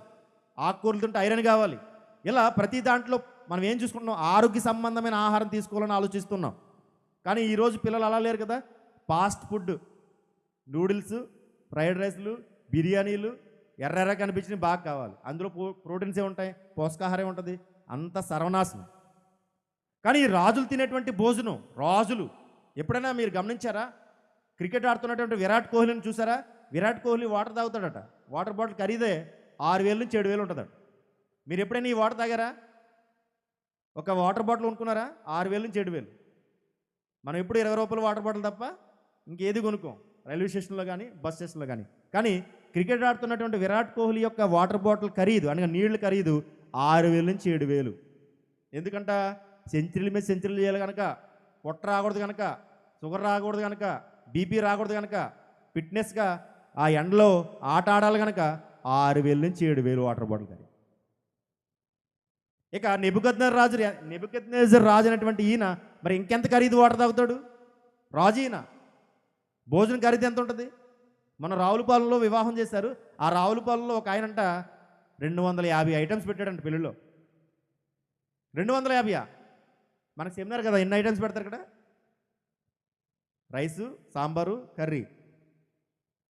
ఆకుకూరలు తింటే ఐరన్ కావాలి. ఇలా ప్రతి దాంట్లో మనం ఏం చూసుకుంటున్నాం? ఆరోగ్య సంబంధమైన ఆహారం తీసుకోవాలని ఆలోచిస్తున్నాం. కానీ ఈరోజు పిల్లలు అలా లేరు కదా. ఫాస్ట్ ఫుడ్, నూడిల్స్, ఫ్రైడ్ రైస్లు, బిర్యానీలు ఎర్ర కనిపించినవి బాగా కావాలి. అందులో ప్రోటీన్సే ఉంటాయి, పోషకాహారం ఉంటుంది, అంత సర్వనాశనం. కానీ ఈ రాజులు తినేటువంటి భోజనం, రాజులు ఎప్పుడైనా మీరు గమనించారా? క్రికెట్ ఆడుతున్నటువంటి విరాట్ కోహ్లీని చూసారా? విరాట్ కోహ్లీ వాటర్ తాగుతాడట. వాటర్ బాటిల్ ఖరీదే 6,000 నుంచి 7,000 ఉంటుందట. మీరు ఎప్పుడైనా ఈ వాటర్ తాగారా? ఒక వాటర్ బాటిల్ కొనుక్కున్నారా? 6,000 నుంచి 7,000. మనం ఎప్పుడు 20 రూపాయల వాటర్ బాటిల్ తప్ప ఇంకేది కొనుక్కోం, రైల్వే స్టేషన్లో కానీ బస్ స్టేషన్లో కానీ. కానీ క్రికెట్ ఆడుతున్నటువంటి విరాట్ కోహ్లీ యొక్క వాటర్ బాటిల్ ఖరీదు, అనగా నీళ్లు ఖరీదు 6,000 నుంచి 7,000. ఎందుకంట? సెంచరీల మీద సెంచరీలు చేయాలి కనుక, పొట్ట రాకూడదు కనుక, షుగర్ రాకూడదు కనుక, బీపీ రాకూడదు కనుక, ఫిట్నెస్గా ఆ ఎండలో ఆట ఆడాలి కనుక 6,000 నుంచి 7,000 వాటర్ బాటిల్ ఖరీదు. ఇక నెబుకద్నెజర్ రాజు అనేటువంటి ఈయన మరి ఇంకెంత ఖరీదు వాటర్ తాగుతాడు? రాజు ఈయన. భోజనం ఖరీదు ఎంత ఉంటుంది? మన రావులపాలెంలో వివాహం చేశారు. ఆ రావులపాలెంలో ఒక ఆయనంట 250 ఐటమ్స్ పెట్టాడంట పెళ్ళిలో. 250 మనకు సెమినార్ కదా, ఎన్ని ఐటమ్స్ పెడతారు ఇక్కడ? Rice, sambar, curry.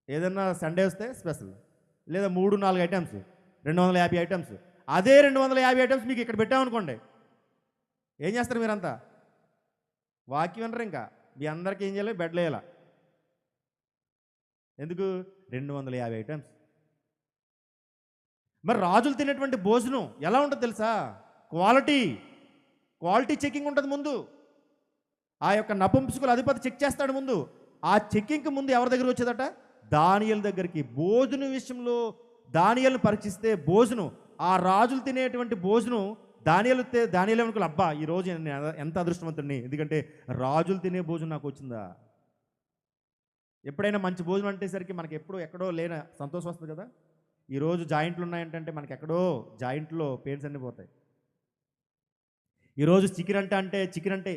ఏదన్నా సండే వస్తే స్పెషల్, లేదా 3-4 ఐటమ్స్, 250 ఐటమ్స్. అదే 250 ఐటమ్స్ మీకు ఇక్కడ పెట్టామనుకోండి, ఏం చేస్తారు మీరంతా? వాక్యం వినరు. ఇంకా మీ అందరికీ ఏం చేయాలి? బెడ్లు వేయాల. ఎందుకు? 250 ఐటమ్స్. మరి రాజులు తినేటువంటి భోజనం ఎలా ఉంటుంది తెలుసా? క్వాలిటీ చెకింగ్ ఉంటుంది ముందు. ఆ యొక్క నపుంసకుల అధిపతి చెక్ చేస్తాడు ముందు. ఆ చెకింగ్కి ముందు ఎవరి దగ్గర వచ్చేదట? దానియేలు దగ్గరికి. భోజనం విషయంలో దానియేలును పరీక్షిస్తే భోజనం, ఆ రాజులు తినేటువంటి భోజనం దానియేలు అనుకోవాలి, అబ్బా ఈరోజు నేను ఎంత అదృష్టవంతుడిని, ఎందుకంటే రాజులు తినే భోజనం నాకు వచ్చిందా. ఎప్పుడైనా మంచి భోజనం అంటేసరికి మనకి ఎక్కడో లేని సంతోషం వస్తుంది కదా. ఈరోజు జాయింట్లు ఉన్నాయంటే మనకి ఎక్కడో జాయింట్లో పెయిన్స్ అన్నీ పోతాయి. ఈరోజు చికెన్ అంటే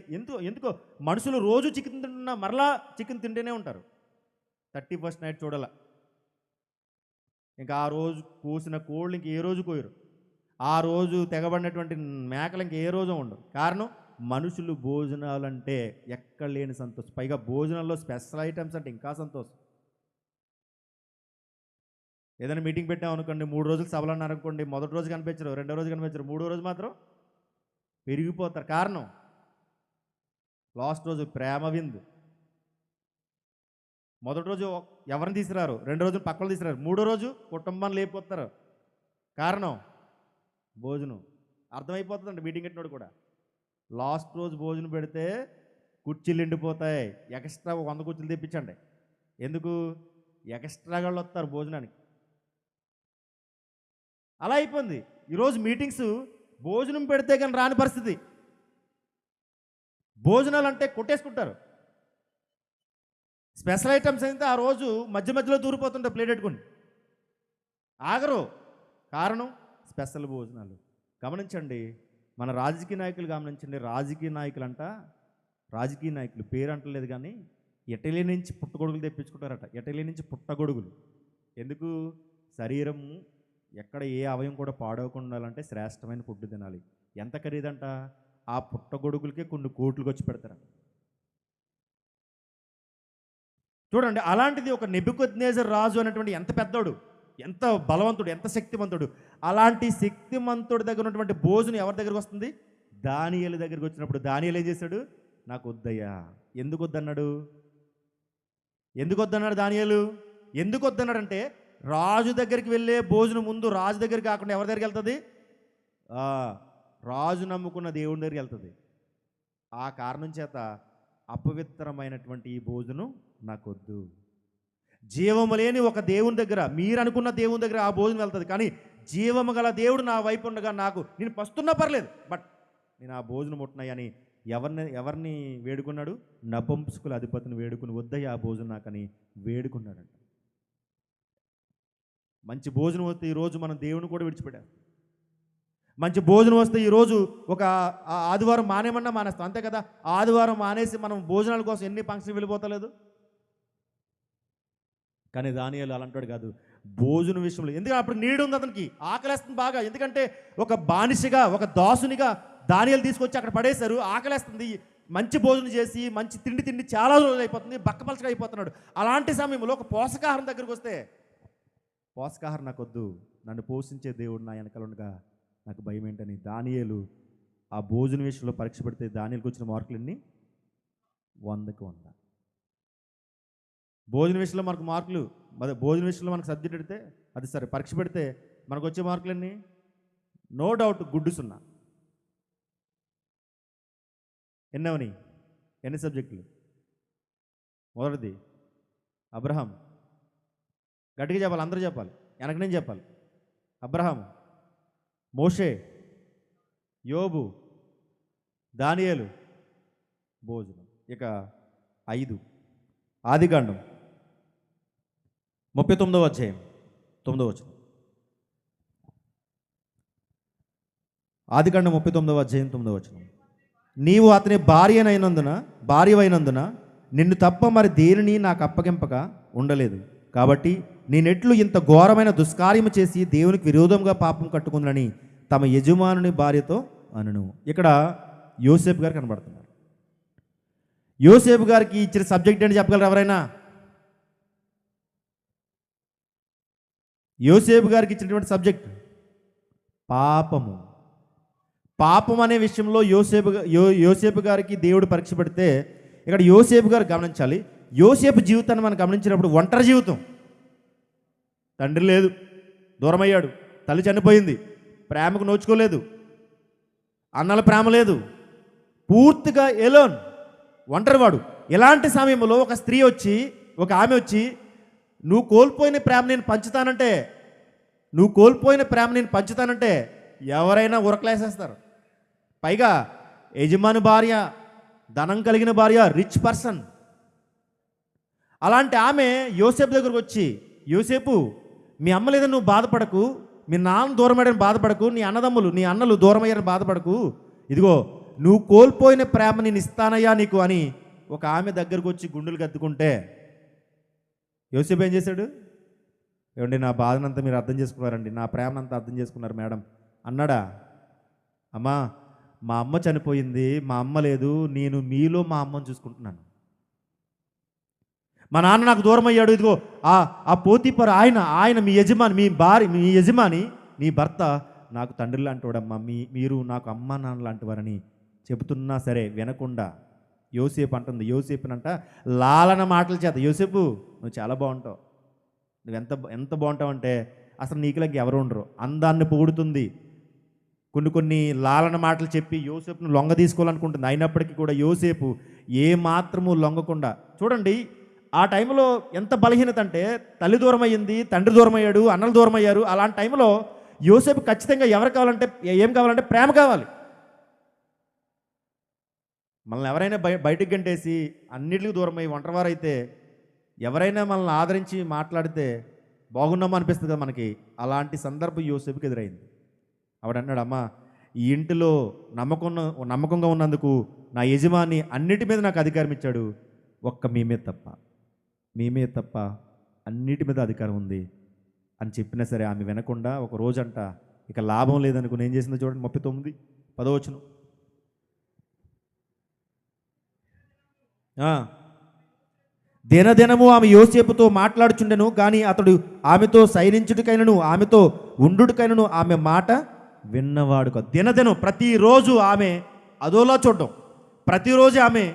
ఎందుకో మనుషులు రోజు చికెన్ తింటున్నా మరలా చికెన్ తింటూనే ఉంటారు. 31st నైట్ చూడాల. ఇంకా ఆ రోజు కోసిన కోళ్ళు ఇంక ఏ రోజు కోయరు. ఆ రోజు తెగబడినటువంటి మేకలు ఇంక ఏ రోజు ఉండవు. కారణం, మనుషులు భోజనాలంటే ఎక్కడ లేని సంతోషం. పైగా భోజనాల్లో స్పెషల్ ఐటమ్స్ అంటే ఇంకా సంతోషం. ఏదైనా మీటింగ్ పెట్టామనుకోండి, 3 రోజులు సభలు అన్నారనుకోండి, మొదటి రోజు కనిపించరు, రెండో రోజు కనిపించరు, 3వ రోజు మాత్రం పెరిగిపోతారు. కారణం, లాస్ట్ రోజు ప్రేమ విందు. మొదటి రోజు ఎవరిని తీసుకురారు, 2వ రోజు పక్కన తీసుకురారు, 3వ రోజు కుటుంబాన్ని లేకపోతారు. కారణం భోజనం. అర్థమైపోతుందండి మీటింగ్ పెట్టినోడు కూడా. లాస్ట్ రోజు భోజనం పెడితే కుర్చీలు ఎండిపోతాయి. ఎక్స్ట్రా 100 కుర్చీలు తెప్పించండి. ఎందుకు? ఎక్స్ట్రాగా వాళ్ళు వస్తారు భోజనానికి. అలా అయిపోయింది ఈరోజు మీటింగ్స్. భోజనం పెడితే కానీ రాని పరిస్థితి. భోజనాలు అంటే కొట్టేసుకుంటారు. స్పెషల్ ఐటమ్స్ అయితే ఆ రోజు మధ్యలో దూరిపోతుంటారు ప్లేట్ పెట్టుకుని, ఆగరు. కారణం స్పెషల్ భోజనాలు. గమనించండి, మన రాజకీయ నాయకులు గమనించండి. రాజకీయ నాయకులు పేరు అంటలేదు కానీ ఇటలీ నుంచి పుట్టగొడుగులు తెప్పించుకుంటారట. ఇటలీ నుంచి పుట్టగొడుగులు. ఎందుకు? శరీరం ఎక్కడ ఏ అవయం కూడా పాడవకుండా ఉండాలంటే శ్రేష్టమైన ఫుడ్ తినాలి. ఎంత ఖరీదంట? ఆ పుట్టగొడుగులకే కొన్ని కోట్లకు వచ్చి పెడతారు. చూడండి, అలాంటిది ఒక నెబుకద్నెజర్ రాజు అనేటువంటి ఎంత పెద్దోడు, ఎంత బలవంతుడు, ఎంత శక్తివంతుడు. అలాంటి శక్తివంతుడి దగ్గర ఉన్నటువంటి భోజనం ఎవరి దగ్గరకు వస్తుంది? దానియేలు దగ్గరికి వచ్చినప్పుడు దానియేలు ఏం చేశాడు? నాకు వద్దయ్యా. ఎందుకు వద్దన్నాడు దానియేలు? ఎందుకు వద్దన్నాడంటే, రాజు దగ్గరికి వెళ్ళే భోజనం ముందు రాజు దగ్గరికి కాకుండా ఎవరి దగ్గరికి వెళ్తుంది? రాజు నమ్ముకున్న దేవుని దగ్గరికి వెళ్తుంది. ఆ కారణం చేత అపవిత్రమైనటువంటి ఈ భోజనం నాకు వద్దు. జీవము లేని ఒక దేవుని దగ్గర, మీరు అనుకున్న దేవుని దగ్గర ఆ భోజనం వెళ్తుంది. కానీ జీవము గల దేవుడు నా వైపు ఉండగా నేను పస్తున్నా పర్లేదు, బట్ నేను ఆ భోజనం ముట్టనయ్యని ఎవరిని వేడుకున్నాడు? నపుంసకుల అధిపతిని వేడుకుని, వద్దయ్య ఆ భోజనం నాకని వేడుకున్నాడంట. మంచి భోజనం వస్తే ఈరోజు మనం దేవుని కూడా విడిచిపెట్టాం. మంచి భోజనం వస్తే ఈరోజు ఒక ఆదివారం మానేమన్నా మానేస్తాం, అంతే కదా. ఆదివారం మానేసి మనం భోజనాల కోసం ఎన్ని ఫంక్షన్ వెళ్ళిపోతలేదు. కానీ దానియేలు అలాంటాడు కాదు భోజనం విషయంలో. ఎందుకంటే అప్పుడు నీడు ఉంది, అతనికి ఆకలేస్తుంది బాగా. ఎందుకంటే ఒక బానిసగా, ఒక దాసునిగా దానియేలు తీసుకొచ్చి అక్కడ పడేశారు. ఆకలేస్తుంది. మంచి భోజనం చేసి మంచి తిండి చాలా రోజులు అయిపోతుంది, బక్కపలచగా అయిపోతున్నాడు. అలాంటి సమయంలో ఒక పోషకాహారం దగ్గరికి వస్తే, పోషకాహారం నాకు వద్దు, నన్ను పోషించే దేవుడు నా వెనకాలగా నాకు భయం ఏంటని దానియేలు ఆ భోజన విషయంలో పరీక్ష పెడితే దానియేలుకి వచ్చిన మార్కులు ఎన్ని? 100కి 100. భోజన విషయంలో మనకు మార్కులు, భోజన విషయంలో మనకు సబ్జెక్ట్ పెడితే అది సరే, పరీక్ష పెడితే మనకు వచ్చే మార్కులు ఎన్ని? నో డౌట్ గుడ్డు 0. ఎన్నవని? ఎన్ని సబ్జెక్టులు? మొదటిది అబ్రహాం. గట్టిగా చెప్పాలి, అందరూ చెప్పాలి, వెనక నేను చెప్పాలి. అబ్రహాం, మోషే, యోబు, దానియేలు, భోజనం. ఇక 5 ఆదికాండం 39వ అధ్యాయం 9వ వచనం. ఆదికాండం 39వ అధ్యాయం 9వ వచనం. నీవు అతని భార్యవైనందున నిన్ను తప్ప మరి దేనిని నాకు అప్పగింపక ఉండలేదు. కాబట్టి నేనెట్లు ఇంత ఘోరమైన దుష్కార్యము చేసి దేవునికి విరోధంగా పాపం కట్టుకుందని తమ యజమానుని భార్యతో అనను. ఇక్కడ యోసేపు గారు కనబడుతున్నారు. యోసేపు గారికి ఇచ్చిన సబ్జెక్ట్ ఏంటి చెప్పగలరు ఎవరైనా? యోసేపు గారికి ఇచ్చినటువంటి సబ్జెక్ట్ పాపము. పాపం అనే విషయంలో యోసేపు గారికి దేవుడు పరీక్ష పెడితే ఇక్కడ యోసేపు గారు గమనించాలి. యోసేపు జీవితాన్ని మనం గమనించినప్పుడు ఒంటరి జీవితం. తండ్రి లేదు, దూరమయ్యాడు, తల్లి చనిపోయింది, ప్రేమకు నోచుకోలేదు, అన్నల ప్రేమ లేదు, పూర్తిగా ఎలోన్, ఒంటరివాడు. ఇలాంటి సమయంలో ఒక స్త్రీ వచ్చి, ఒక ఆమె వచ్చి, నువ్వు కోల్పోయిన ప్రేమ నేను పంచుతానంటే ఎవరైనా ఉరకలేసేస్తారు. పైగా యజమాని భార్య, ధనం కలిగిన భార్య, రిచ్ పర్సన్. అలాంటి ఆమె యోసేపు దగ్గరకు వచ్చి, యోసేపు మీ అమ్మ లేదని నువ్వు బాధపడకు, మీ నాన్న దూరమయ్యారని బాధపడకు, నీ అన్నలు దూరమయ్యారని బాధపడకు, ఇదిగో నువ్వు కోల్పోయిన ప్రేమ నేను ఇస్తానయ్యా నీకు అని ఒక ఆమె దగ్గరకు వచ్చి గుండెలు కత్తుకుంటే యోసేపు ఏం చేశాడు? ఏమండి, నా బాధనంతా మీరు అర్థం చేసుకున్నారండి, నా ప్రేమనంతా అర్థం చేసుకున్నారు మేడం అన్నాడా? అమ్మా, మా అమ్మ చనిపోయింది, మా అమ్మ లేదు, నేను మీలో మా అమ్మని చూసుకుంటున్నాను. మా నాన్న నాకు దూరం అయ్యాడు, ఇదిగో ఆ పోతీపరు ఆయన మీ యజమాని మీ భర్త నాకు తండ్రి లాంటివాడమ్మా, మీరు నాకు అమ్మ నాన్న లాంటి వారని చెబుతున్నా సరే వినకుండా యోసేపు అంటుంది. యోసేపునంట లాలన మాటల చేత, యోసేపు నువ్వు చాలా బాగుంటావు, నువ్వు ఎంత బాగుంటావు అంటే అసలు నీకులాగా ఎవరు ఉండరు, అందాన్ని పొగుడుతుంది. కొన్ని లాలన మాటలు చెప్పి యోసేపును లొంగ తీసుకోవాలనుకుంటుంది. అయినప్పటికీ కూడా యోసేపు ఏ మాత్రము లొంగకుండా, చూడండి ఆ టైంలో ఎంత బలహీనత అంటే, తల్లి దూరం అయ్యింది, తండ్రి దూరం అయ్యాడు, అన్నలు దూరం అయ్యారు. అలాంటి టైంలో యోసేపు ఖచ్చితంగా ఏం కావాలంటే ప్రేమ కావాలి. మనల్ని ఎవరైనా బయటికి గంటేసి అన్నిటికీ దూరం అయ్యి ఒంటరివారైతే ఎవరైనా మనల్ని ఆదరించి మాట్లాడితే బాగున్నామో అనిపిస్తుంది కదా మనకి. అలాంటి సందర్భం యోసేపుకి ఎదురైంది. ఆవిడన్నాడు, అమ్మా, ఈ ఇంటిలో నమ్మకంగా ఉన్నందుకు నా యజమాని అన్నిటి మీద నాకు అధికారం ఇచ్చాడు, ఒక్క మీ మీద తప్ప అన్నిటి మీద అధికారం ఉంది అని చెప్పినా సరే ఆమె వినకుండా ఒక రోజంట ఇక లాభం లేదనుకుని ఏం చేసిందో చూడండి. 39 10వ వచనం. దినదినము ఆమె యోసేపుతో మాట్లాడుచుండెను, కానీ అతడు ఆమెతో సైనించుడికైనను ఆమెతో ఉండుడికైనను ఆమె మాట విన్నవాడు కాదు. దినదినం ప్రతిరోజు ఆమె అదోలా చూడడం, ప్రతిరోజు ఆమె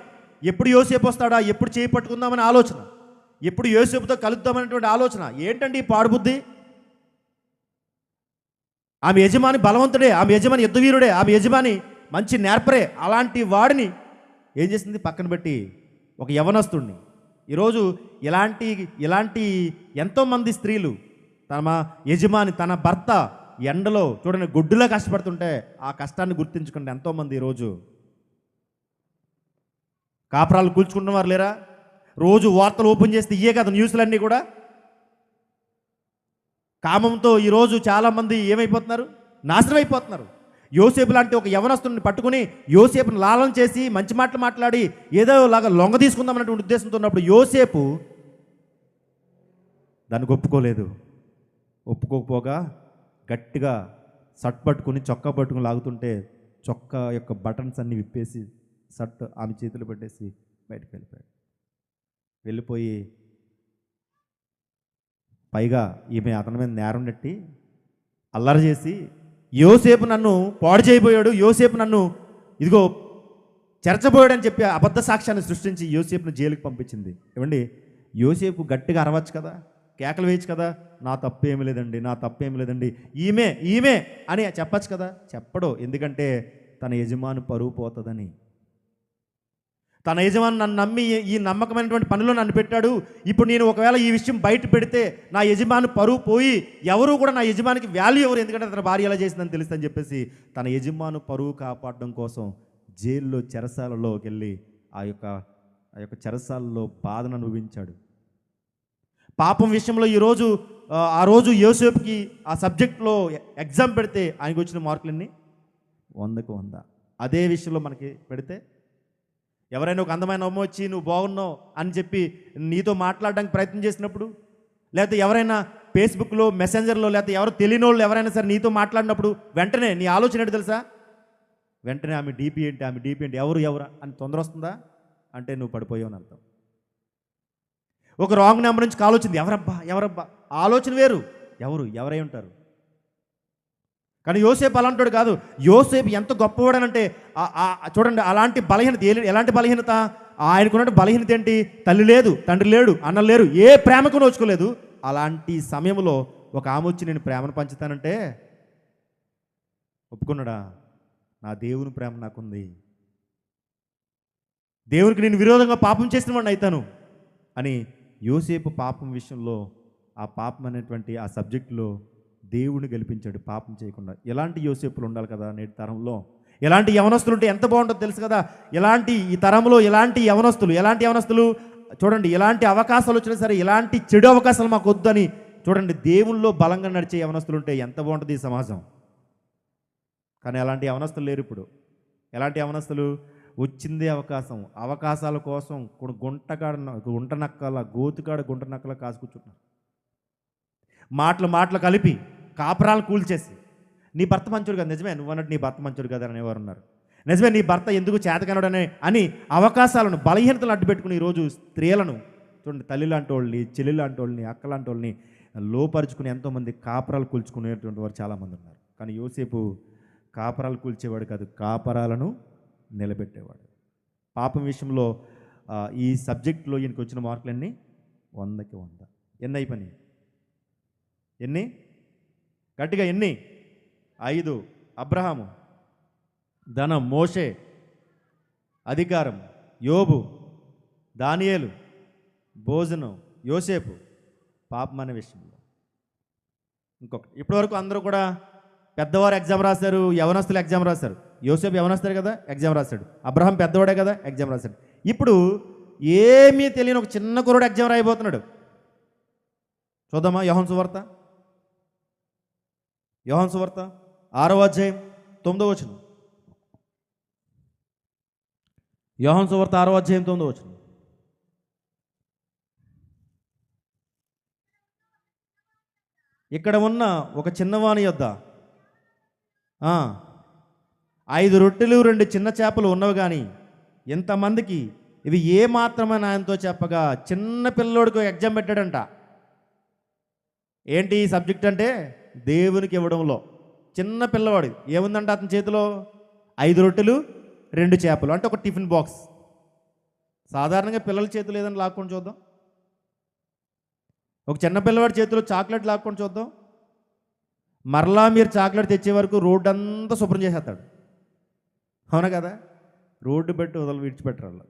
ఎప్పుడు యోసేపు వస్తాడా, ఎప్పుడు చేయి పట్టుకుందామని ఆలోచన, ఎప్పుడు యోసేపుతో కలుద్దామనేటువంటి ఆలోచన. ఏంటండి ఈ పాడుబుద్ధి? ఆమె యజమాని బలవంతుడే, ఆమె యజమాని యుద్ధవీరుడే, ఆమె యజమాని మంచి నేర్పరే. అలాంటి వాడిని ఏం చేసింది? పక్కన పెట్టి ఒక యవనస్తుడిని. ఈరోజు ఇలాంటి ఎంతోమంది స్త్రీలు తమ యజమాని, తన భర్త ఎండలో చూడండి గొడ్డులా కష్టపడుతుంటే ఆ కష్టాన్ని గుర్తించకుండా ఎంతోమంది ఈరోజు కాపురాలు కూల్చుకున్న వారు లేరా? రోజు వార్తలు ఓపెన్ చేస్తే ఇయే కదా న్యూస్లన్నీ కూడా. కామంతో ఈరోజు చాలామంది ఏమైపోతున్నారు? నాశనం అయిపోతున్నారు. యోసేపు లాంటి ఒక యవనస్తుని పట్టుకుని యోసేపుని లాలన చేసి మంచి మాటలు మాట్లాడి ఏదో లాగా లొంగ తీసుకుందామన్నటువంటి ఉద్దేశంతో ఉన్నప్పుడు యోసేపు దానికి ఒప్పుకోకపోగా గట్టిగా షర్ట్ పట్టుకుని చొక్కా పట్టుకుని లాగుతుంటే చొక్కా యొక్క బటన్స్ అన్నీ విప్పేసి షర్ట్ ఆమె చేతులు పెట్టేసి బయటకు వెళ్ళిపోయి పైగా ఈమె అతని మీద నేరం నెట్టి అల్లరి చేసి, యోసేపు నన్ను పాడు చేయబోయాడు, యోసేపు నన్ను ఇదిగో చెరచబోయాడని చెప్పి అబద్ధ సాక్ష్యాన్ని సృష్టించి యోసేపును జైలుకి పంపించింది. ఏమండి, యోసేపు గట్టిగా అరవచ్చు కదా, కేకలు వేయచ్చు కదా, నా తప్పేమి లేదండి, ఈమె అని చెప్పచ్చు కదా. చెప్పడు. ఎందుకంటే తన యజమాని పరువు పోతుందని. తన యజమాని నన్ను నమ్మి ఈ నమ్మకమైనటువంటి పనిలో నన్ను పెట్టాడు, ఇప్పుడు నేను ఒకవేళ ఈ విషయం బయట పెడితే నా యజమాని పరువు పోయి ఎవరు కూడా నా యజమానికి వాల్యూ ఎవరు, ఎందుకంటే తన భార్య ఎలా చేసిందని తెలుస్తుందని చెప్పేసి తన యజమాని పరువు కాపాడడం కోసం జైల్లో చెరసాలలోకి వెళ్ళి ఆ యొక్క చెరసాలలో బాధను అనుభవించాడు. పాపం విషయంలో ఆ రోజు యోసేపుకి ఆ సబ్జెక్ట్లో ఎగ్జామ్ పెడితే ఆయనకు వచ్చిన మార్కులన్నీ 100కు 100. అదే విషయంలో మనకి పెడితే ఎవరైనా ఒక అందమైన అమ్మ వచ్చి నువ్వు బాగున్నావు అని చెప్పి నీతో మాట్లాడడానికి ప్రయత్నం చేసినప్పుడు, లేకపోతే ఎవరైనా ఫేస్బుక్లో మెసెంజర్లో లేకపోతే ఎవరు తెలియని వాళ్ళు ఎవరైనా సరే నీతో మాట్లాడినప్పుడు వెంటనే నీ ఆలోచన ఏంటి తెలుసా? వెంటనే ఆమె డీపీ ఏంటి ఎవరు అని తొందర వస్తుందా అంటే నువ్వు పడిపోయావు అని అర్థం. ఒక రాంగ్ నెంబర్ నుంచి కాల్ వచ్చింది, ఎవరబ్బా ఆలోచన వేరు, ఎవరై ఉంటారు. కానీ యోసేపు అలాంటాడు కాదు. యోసేపు ఎంత గొప్పవాడనంటే చూడండి, అలాంటి బలహీనత ఎలాంటి బలహీనత ఆయనకున్నట్టు బలహీనత ఏంటి? తల్లి లేదు, తండ్రి లేడు, అన్న లేరు, ఏ ప్రేమకు నోచుకోలేదు. అలాంటి సమయంలో ఒక ఆమె వచ్చి నేను ప్రేమను పంచుతానంటే ఒప్పుకున్నాడా? నా దేవుని ప్రేమ నాకుంది, దేవునికి నేను విరోధంగా పాపం చేసిన వాడిని అవుతాను అని యోసేపు పాపం విషయంలో ఆ పాపం అనేటువంటి ఆ సబ్జెక్టులో దేవుని గెలిపించాడు పాపం చేయకుండా. ఎలాంటి యోసేపులు ఉండాలి కదా నేటి తరంలో. ఎలాంటి యవనస్తులు ఉంటే ఎంత బాగుంటుందో తెలుసు కదా. ఈ తరంలో ఎలాంటి యవనస్తులు చూడండి, ఎలాంటి అవకాశాలు వచ్చినా సరే ఎలాంటి చెడు అవకాశాలు మాకు వద్దని చూడండి దేవుల్లో బలంగా నడిచే యవనస్తులు ఉంటే ఎంత బాగుంటుంది ఈ సమాజం. కానీ అలాంటి యవనస్తులు లేరు ఇప్పుడు. ఎలాంటి యవనస్తులు? వచ్చిందే అవకాశాల కోసం గుంట నక్కల కాసు కూర్చుంటున్నారు. మాటలు కలిపి కాపురాలు కూల్చేసి, నీ భర్త మంచోడు కదా, నిజమే నువ్వు అన్నట్టు నీ భర్త మంచోడు కదా అనేవారు ఉన్నారు. నిజమే నీ భర్త ఎందుకు చేతకనడనే అని అవకాశాలను బలహీనతలు అడ్డుపెట్టుకుని ఈరోజు స్త్రీలను చూడండి, తల్లి లాంటి వాళ్ళని, చెల్లి లాంటి వాళ్ళని, అక్క లాంటి వాళ్ళని లోపరుచుకుని ఎంతోమంది కాపురాలు కూల్చుకునేటువంటి వారు చాలామంది ఉన్నారు. కానీ యోసేపు కాపరాలు కూల్చేవాడు కాదు, కాపరాలను నిలబెట్టేవాడు. పాపం విషయంలో ఈ సబ్జెక్టులో ఈయనకి వచ్చిన మార్కులన్నీ 100కి 100. ఎన్ని అయిపోయినాయి? ఎన్ని? గట్టిగా ఎన్ని? 5. అబ్రహాము, ధనం, మోషే, అధికారం, యోబు, దానియేలు, భోజనం, యోసేపు, పాపం అనే విషయంలో. ఇంకొకటి, ఇప్పటివరకు అందరూ కూడా పెద్దవారు ఎగ్జామ్ రాశారు, యవనస్తులు ఎగ్జామ్ రాశారు. యోసేపు యవనస్తుడు కదా, ఎగ్జామ్ రాశాడు. అబ్రహాం పెద్దవాడే కదా, ఎగ్జామ్ రాశాడు. ఇప్పుడు ఏమీ తెలియని ఒక చిన్న కుర్రాడు ఎగ్జామ్ రాయబోతున్నాడు. చూద్దామా యోహాను సువార్త 6వ అధ్యాయం 9వ వచనం. యోహాను సువార్త 6వ అధ్యాయం 9వ వచనం. ఇక్కడ ఉన్న ఒక చిన్నవాని యొద్ద 5 రొట్టెలు 2 చిన్న చేపలు ఉన్నవి, కానీ ఇంతమందికి ఇవి ఏ మాత్రమని ఆయనతో చెప్పగా చిన్న పిల్లోడికి ఎగ్జామ్ పెట్టాడంట. ఏంటి సబ్జెక్ట్ అంటే దేవునికి ఇవ్వడంలో. చిన్న పిల్లవాడు ఏముందంట అతని చేతిలో? 5 రొట్టెలు 2 చేపలు, అంటే ఒక టిఫిన్ బాక్స్. సాధారణంగా పిల్లల చేతులు ఏదైనా లాక్కొని చూద్దాం. ఒక చిన్న పిల్లవాడి చేతిలో చాక్లెట్ లాక్కొని చూద్దాం. మరలా మీరు చాక్లెట్ తెచ్చే వరకు రోడ్డు అంతా శుభ్రం చేసేస్తాడు, అవునా కదా? రోడ్డు పెట్టి విడిచిపెట్టరు.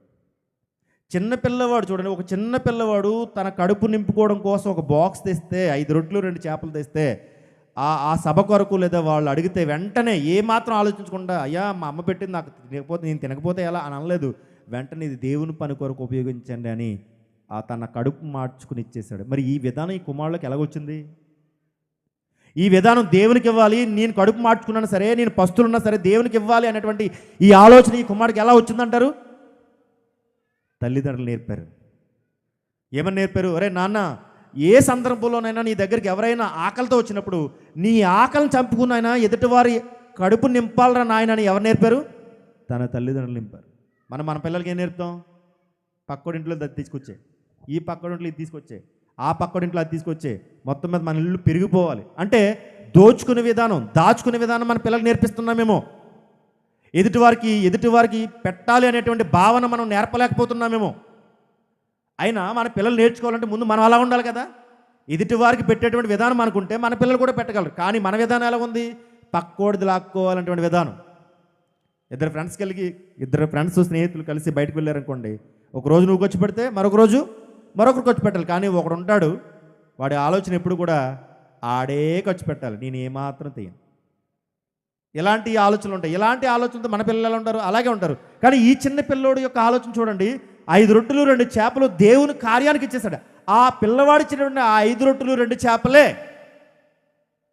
చిన్న పిల్లవాడు చూడండి, ఒక చిన్న పిల్లవాడు తన కడుపు నింపుకోవడం కోసం ఒక బాక్స్ తెస్తే, 5 రొట్టెలు 2 చేపలు తెస్తే, ఆ సభ కొరకు లేదా వాళ్ళు అడిగితే వెంటనే ఏమాత్రం ఆలోచించకుండా, అయ్యా మా అమ్మ పెట్టింది నాకు నేను తినకపోతే ఎలా అని అనలేదు. వెంటనే ఇది దేవుని పని కొరకు ఉపయోగించండి అని తన కడుపు మార్చుకుని ఇచ్చేశాడు. మరి ఈ విధానం ఈ కుమారులకు ఎలాగొచ్చింది? ఈ విధానం దేవునికి ఇవ్వాలి, నేను కడుపు మార్చుకున్నాను సరే, నేను పస్తులున్నా సరే దేవునికి ఇవ్వాలి అనేటువంటి ఈ ఆలోచన ఈ కుమారుడికి ఎలా వచ్చిందంటారు? తల్లిదండ్రులు నేర్పారు. ఏమని నేర్పారు? అరే నాన్న, ఏ సందర్భంలోనైనా నీ దగ్గరికి ఎవరైనా ఆకలితో వచ్చినప్పుడు నీ ఆకలిని చంపుకున్నైనా ఎదుటివారి కడుపు నింపాలరా నాయన అని ఎవరు నేర్పారు? తన తల్లిదండ్రులు నింపారు. మన పిల్లలకి ఏం నేర్పుతాం? పక్కోడింట్లో అది తీసుకొచ్చే, ఈ పక్కోడింట్లో ఇది తీసుకొచ్చే, ఆ పక్కోడింట్లో అది తీసుకొచ్చే, మొత్తం మీద మన ఇల్లు పెరిగిపోవాలి అంటే దోచుకునే విధానం, దాచుకునే విధానం మన పిల్లలకు నేర్పిస్తున్నామేమో. ఎదుటివారికి పెట్టాలి అనేటువంటి భావన మనం నేర్పలేకపోతున్నామేమో. అయినా మన పిల్లలు నేర్చుకోవాలంటే ముందు మనం అలా ఉండాలి కదా. ఎదుటివారికి పెట్టేటువంటి విధానం అనుకుంటే మన పిల్లలు కూడా పెట్టగలరు. కానీ మన విధానం ఎలా ఉంది? పక్కోడిది లాక్కోవాలనేటువంటి విధానం. ఇద్దరు ఫ్రెండ్స్ స్నేహితులు కలిసి బయటకు వెళ్ళారనుకోండి, ఒక రోజు నువ్వు ఖర్చు పెడితే మరొక రోజు మరొకరు ఖర్చు పెట్టాలి. కానీ ఒకడు ఉంటాడు, వాడి ఆలోచన ఎప్పుడు కూడా ఆడే ఖర్చు పెట్టాలి, నేను ఏమాత్రం తీయను. ఇలాంటి ఆలోచనలు ఉంటాయి. ఇలాంటి ఆలోచనతో మన పిల్లలు ఎలా ఉంటారు? అలాగే ఉంటారు. కానీ ఈ చిన్న పిల్లోడు యొక్క ఆలోచన చూడండి, 5 రొట్టెలు 2 చేపలు దేవుని కార్యానికి ఇచ్చేసాడు. ఆ పిల్లవాడు ఇచ్చినటువంటి ఆ 5 రొట్టెలు 2 చేపలే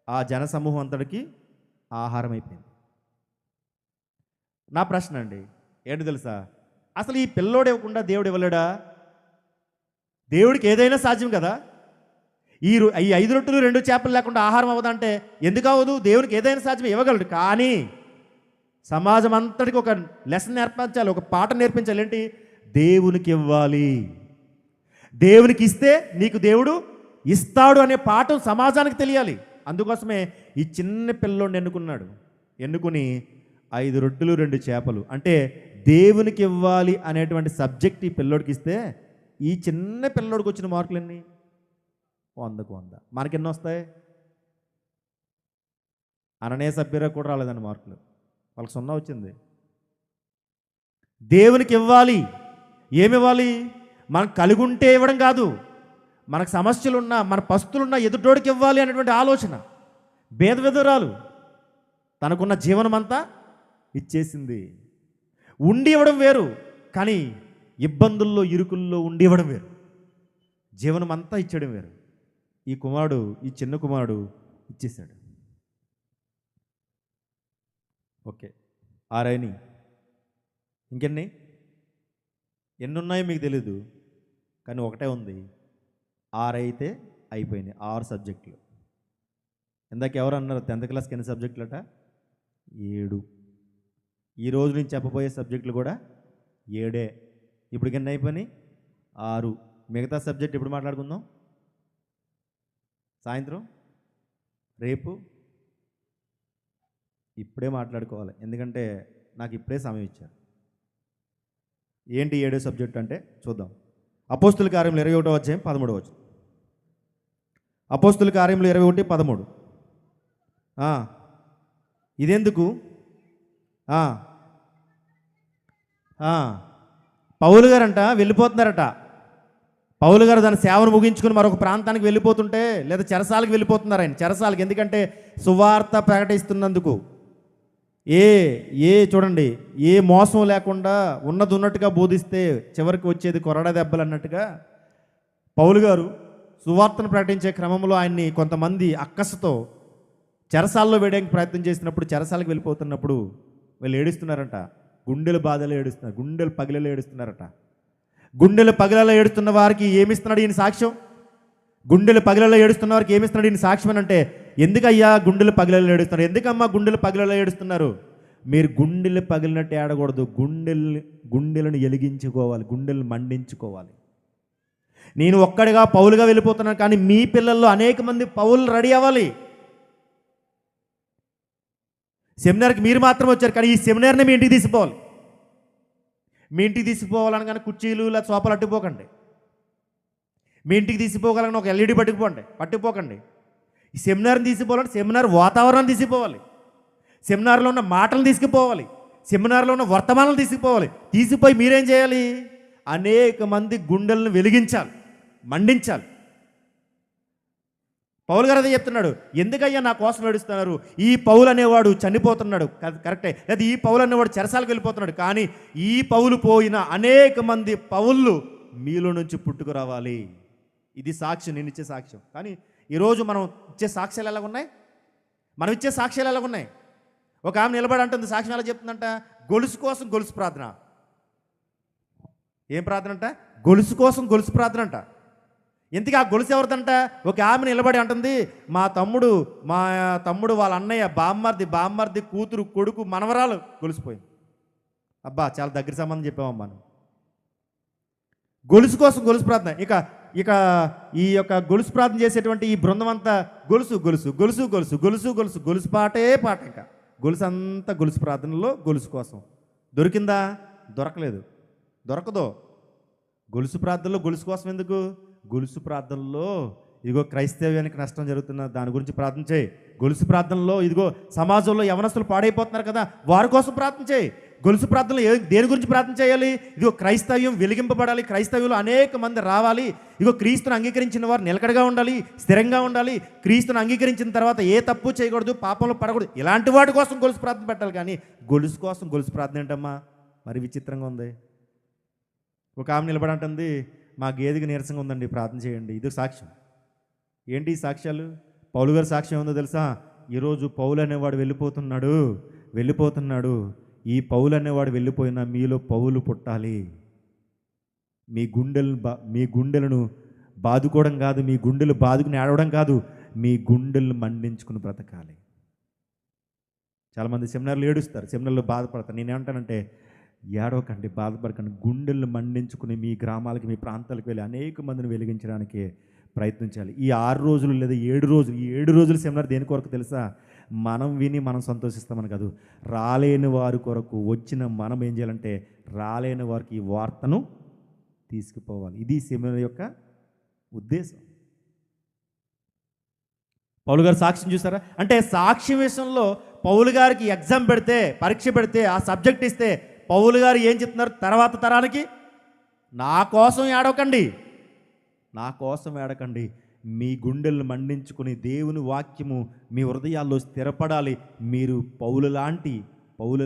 ఆ జన సమూహం అంతటికి ఆహారం అయిపోయింది. నా ప్రశ్న అండి ఏంటి తెలుసా? అసలు ఈ పిల్లోడు ఇవ్వకుండా దేవుడు ఇవ్వలేడా? దేవుడికి ఏదైనా సాధ్యం కదా. ఈ 5 రొట్టెలు 2 చేపలు లేకుండా ఆహారం అవ్వదంటే ఎందుకు అవ్వదు? దేవునికి ఏదైనా సాధ్యం, ఇవ్వగలడు. కానీ సమాజం అంతటికి ఒక లెసన్ నేర్పించాలి, ఒక పాట నేర్పించాలి. ఏంటి? దేవునికి ఇవ్వాలి, దేవునికి ఇస్తే నీకు దేవుడు ఇస్తాడు అనే పాఠం సమాజానికి తెలియాలి. అందుకోసమే ఈ చిన్న పిల్లోడిని ఎన్నుకుని 5 రొట్టెలు 2 చేపలు అంటే దేవునికి ఇవ్వాలి అనేటువంటి సబ్జెక్ట్ ఈ పిల్లోడికి ఇస్తే ఈ చిన్న పిల్లోడికి వచ్చిన మార్కులు ఎన్ని? 100కు 100. మనకెన్ని వస్తాయి? అననీయ సభ్యురా కూడా రాలేదండి మార్కులు, వాళ్ళకి 0 వచ్చింది. దేవునికి ఇవ్వాలి. ఏమివ్వాలి? మనకు కలిగి ఉంటే ఇవ్వడం కాదు, మనకు సమస్యలున్నా మన పస్తులున్నా ఎదుటోడికి ఇవ్వాలి అనేటువంటి ఆలోచన. భేద విధురాలు తనకున్న జీవనం అంతా ఇచ్చేసింది. ఉండి ఇవ్వడం వేరు, కానీ ఇబ్బందుల్లో ఇరుకుల్లో ఉండి ఇవ్వడం వేరు. జీవనం అంతా ఇచ్చేయడం వేరు. ఈ చిన్న కుమారుడు ఇచ్చేశాడు. ఓకే, 6 అయినాయి. ఇంకెన్ని ఉన్నాయో మీకు తెలీదు, కానీ ఒకటే ఉంది. 6 అయితే అయిపోయినాయి. 6 సబ్జెక్టులు. ఇందాక ఎవరు అన్నారు 10th క్లాస్కి ఎన్ని సబ్జెక్టులు అట? 7. ఈ రోజు నుంచి చెప్పబోయే సబ్జెక్టులు కూడా 7. ఇప్పుడు ఎన్ని అయిపోయినాయి? 6. మిగతా సబ్జెక్ట్ ఎప్పుడు మాట్లాడుకుందాం? సాయంత్రం, రేపు. ఇప్పుడే మాట్లాడుకోవాలి, ఎందుకంటే నాకు ఇప్పుడే సమయం ఇచ్చారు. ఏంటి 7వ సబ్జెక్ట్ అంటే చూద్దాం. అపోస్తుల కార్యములు 21వ అధ్యాయం 13వ వచనం. అపోస్తుల కార్యములు 21:13. ఇదెందుకు? పౌలు గారంట వెళ్ళిపోతున్నారట. పౌలు గారు దాని సేవను ముగించుకుని మరొక ప్రాంతానికి వెళ్ళిపోతుంటే, లేదా చెరసాలకు వెళ్ళిపోతున్నారు ఆయన. చెరసాలకు ఎందుకంటే సువార్త ప్రకటిస్తున్నందుకు. చూడండి, ఏ మోసం లేకుండా ఉన్నది ఉన్నట్టుగా బోధిస్తే చివరికి వచ్చేది కొరడా దెబ్బలు అన్నట్టుగా పౌలు గారు సువార్తను ప్రకటించే క్రమంలో ఆయన్ని కొంతమంది అక్కసతో చెరసాల్లో వేయడానికి ప్రయత్నం చేసినప్పుడు, చెరసాలకు వెళ్ళిపోతున్నప్పుడు వీళ్ళు ఏడుస్తున్నారంట. గుండెలు బాధలు ఏడుస్తున్నారు, గుండెలు పగిలేలో ఏడుస్తున్నారట. గుండెలు పగిలేలో ఏడుస్తున్న వారికి ఏమిస్తున్నాడు ఈయన సాక్ష్యం? గుండెలు పగిలేలో ఏడుస్తున్న వారికి ఏమిస్తున్నాడు ఈయన సాక్ష్యం అని అంటే, ఎందుకయ్యా గుండెలు పగిలేలో ఏడుస్తున్నారు? ఎందుకమ్మా గుండెలు పగిలేలో ఏడుస్తున్నారు? మీరు గుండెలు పగిలినట్టు ఏడకూడదు, గుండెలను ఎలిగించుకోవాలి, గుండెలను మండించుకోవాలి. నేను ఒక్కడిగా పౌలుగా వెళ్ళిపోతున్నాను, కానీ మీ పిల్లల్లో అనేక మంది పౌలు రెడీ అవ్వాలి. సెమినార్కి మీరు మాత్రం వచ్చారు, కానీ ఈ సెమినార్ని మీ ఇంటికి తీసిపోవాలి. మీ ఇంటికి తీసిపోవాలని కానీ కుర్చీలు లేదా సోఫాలు అట్టుకుపోకండి. మీ ఇంటికి తీసిపోగలని ఒక ఎల్ఈడి పట్టుకుపోకండి. ఈ సెమినార్ని తీసిపోవాలంటే సెమినార్ వాతావరణం తీసిపోవాలి, సెమినార్లో ఉన్న మాటలు తీసుకుపోవాలి, సెమినార్లో ఉన్న వర్తమానాలు తీసుకుపోవాలి. తీసిపోయి మీరేం చేయాలి? అనేక మంది గుండెలను వెలిగించాలి, మండించాలి. పౌలు గారు అదే చెప్తున్నాడు. ఎందుకయ్యా నా కోసం ఏడుస్తున్నారు? ఈ పౌలు అనేవాడు చనిపోతున్నాడు, కరెక్టే. లేదా ఈ పౌలు అనేవాడు చెరసాలకు వెళ్ళిపోతున్నాడు, కానీ ఈ పౌలు పోయిన అనేక మంది పౌళ్ళు మీలో నుంచి పుట్టుకురావాలి. ఇది సాక్ష్యం, నేను ఇచ్చే సాక్ష్యం. కానీ ఈరోజు మనం ఇచ్చే సాక్ష్యాలు ఎలా ఉన్నాయి? ఒక ఆమె నిలబడి అంటుంది, సాక్ష్యం ఎలా చెప్తుందంట? గొలుసు కోసం గొలుసు ప్రార్థన. ఏం ప్రార్థన అంట? గొలుసు కోసం గొలుసు ప్రార్థన అంట. ఎందుకు ఆ గొలుసు ఎవరిదంట? ఒక ఆమె నిలబడి అంటుంది, మా తమ్ముడు వాళ్ళ అన్నయ్య బామ్మర్ది కూతురు కొడుకు మనవరాలు గొలుసుపోయింది. అబ్బా, చాలా దగ్గర సంబంధం చెప్పామమ్మా. గొలుసు కోసం గొలుసు ప్రార్థన. ఇక ఈ యొక్క గొలుసు ప్రార్థన చేసేటువంటి ఈ బృందం అంతా గొలుసు గొలుసు గొలుసు గొలుసు గొలుసు గొలుసు గొలుసు పాటే పాట. ఇంకా గొలుసు అంతా గొలుసు ప్రార్థనలో గొలుసు కోసం. దొరికిందా? దొరకదు. గొలుసు ప్రార్థనలో గొలుసు కోసం ఎందుకు? గొలుసు ప్రార్థనలో ఇదిగో క్రైస్తవ్యానికి నష్టం జరుగుతున్న దాని గురించి ప్రార్థన చేయి. గొలుసు ప్రార్థనలో ఇదిగో సమాజంలో యవనస్తులు పాడైపోతున్నారు కదా, వారి కోసం ప్రార్థన చేయి. గొలుసు ప్రార్థనలో దేని గురించి ప్రార్థన చేయాలి? ఇదిగో క్రైస్తవ్యం వెలిగింపబడాలి, క్రైస్తవ్యంలో అనేక మంది రావాలి. ఇదిగో క్రీస్తును అంగీకరించిన వారు నిలకడగా ఉండాలి, స్థిరంగా ఉండాలి. క్రీస్తును అంగీకరించిన తర్వాత ఏ తప్పు చేయకూడదు, పాపంలో పడకూడదు. ఇలాంటి వాటి కోసం గొలుసు ప్రార్థన పెట్టాలి, కానీ గొలుసు కోసం గొలుసు ప్రార్థన ఏంటమ్మా? మరి విచిత్రంగా ఉంది. ఒక ఆమె నిలబడంటుంది, మా గేదెకి నీరసంగా ఉందండి, ప్రార్థన చేయండి. ఇది సాక్ష్యం. ఏంటి ఈ సాక్ష్యాలు? పౌలు గారి సాక్ష్యం ఏముందో తెలుసా? ఈరోజు పౌలు అనేవాడు వెళ్ళిపోతున్నాడు. ఈ పౌలు అనేవాడు వెళ్ళిపోయినా మీలో పౌలు పుట్టాలి. మీ గుండెలను బాదుకోవడం కాదు, మీ గుండెలు బాదుకుని ఆడవడం కాదు, మీ గుండెలను మండించుకుని బ్రతకాలి. చాలామంది సెమినార్లు ఏడుస్తారు, సెమినార్లో బాధపడతారు. నేనేమంటానంటే ఏడవకండి, బాధపడకండి, గుండెలను మండించుకుని మీ గ్రామాలకి మీ ప్రాంతాలకు వెళ్ళి అనేక మందిని వెలిగించడానికి ప్రయత్నించాలి. ఈ 6 రోజులు లేదా 7 రోజులు, ఈ 7 రోజుల సెమినార్ దేని కొరకు తెలుసా? మనం విని మనం సంతోషిస్తామని కాదు, రాలేని వారి కొరకు వచ్చిన మనం ఏం చేయాలంటే రాలేని వారికి ఈ వార్తను తీసుకుపోవాలి. ఇది సెమినార్ యొక్క ఉద్దేశం. పౌలు గారు సాక్ష్యం చూసారా? అంటే సాక్ష్యం విషయంలో పౌలు గారికి ఎగ్జామ్ పెడితే, పరీక్ష పెడితే, ఆ సబ్జెక్ట్ ఇస్తే పౌలు గారు ఏం చెప్తున్నారు తర్వాత తరానికి? నా కోసం ఏడవకండి, నా కోసం ఏడకండి, మీ గుండెలను మండించుకుని దేవుని వాక్యము మీ హృదయాల్లో స్థిరపడాలి. మీరు పౌలు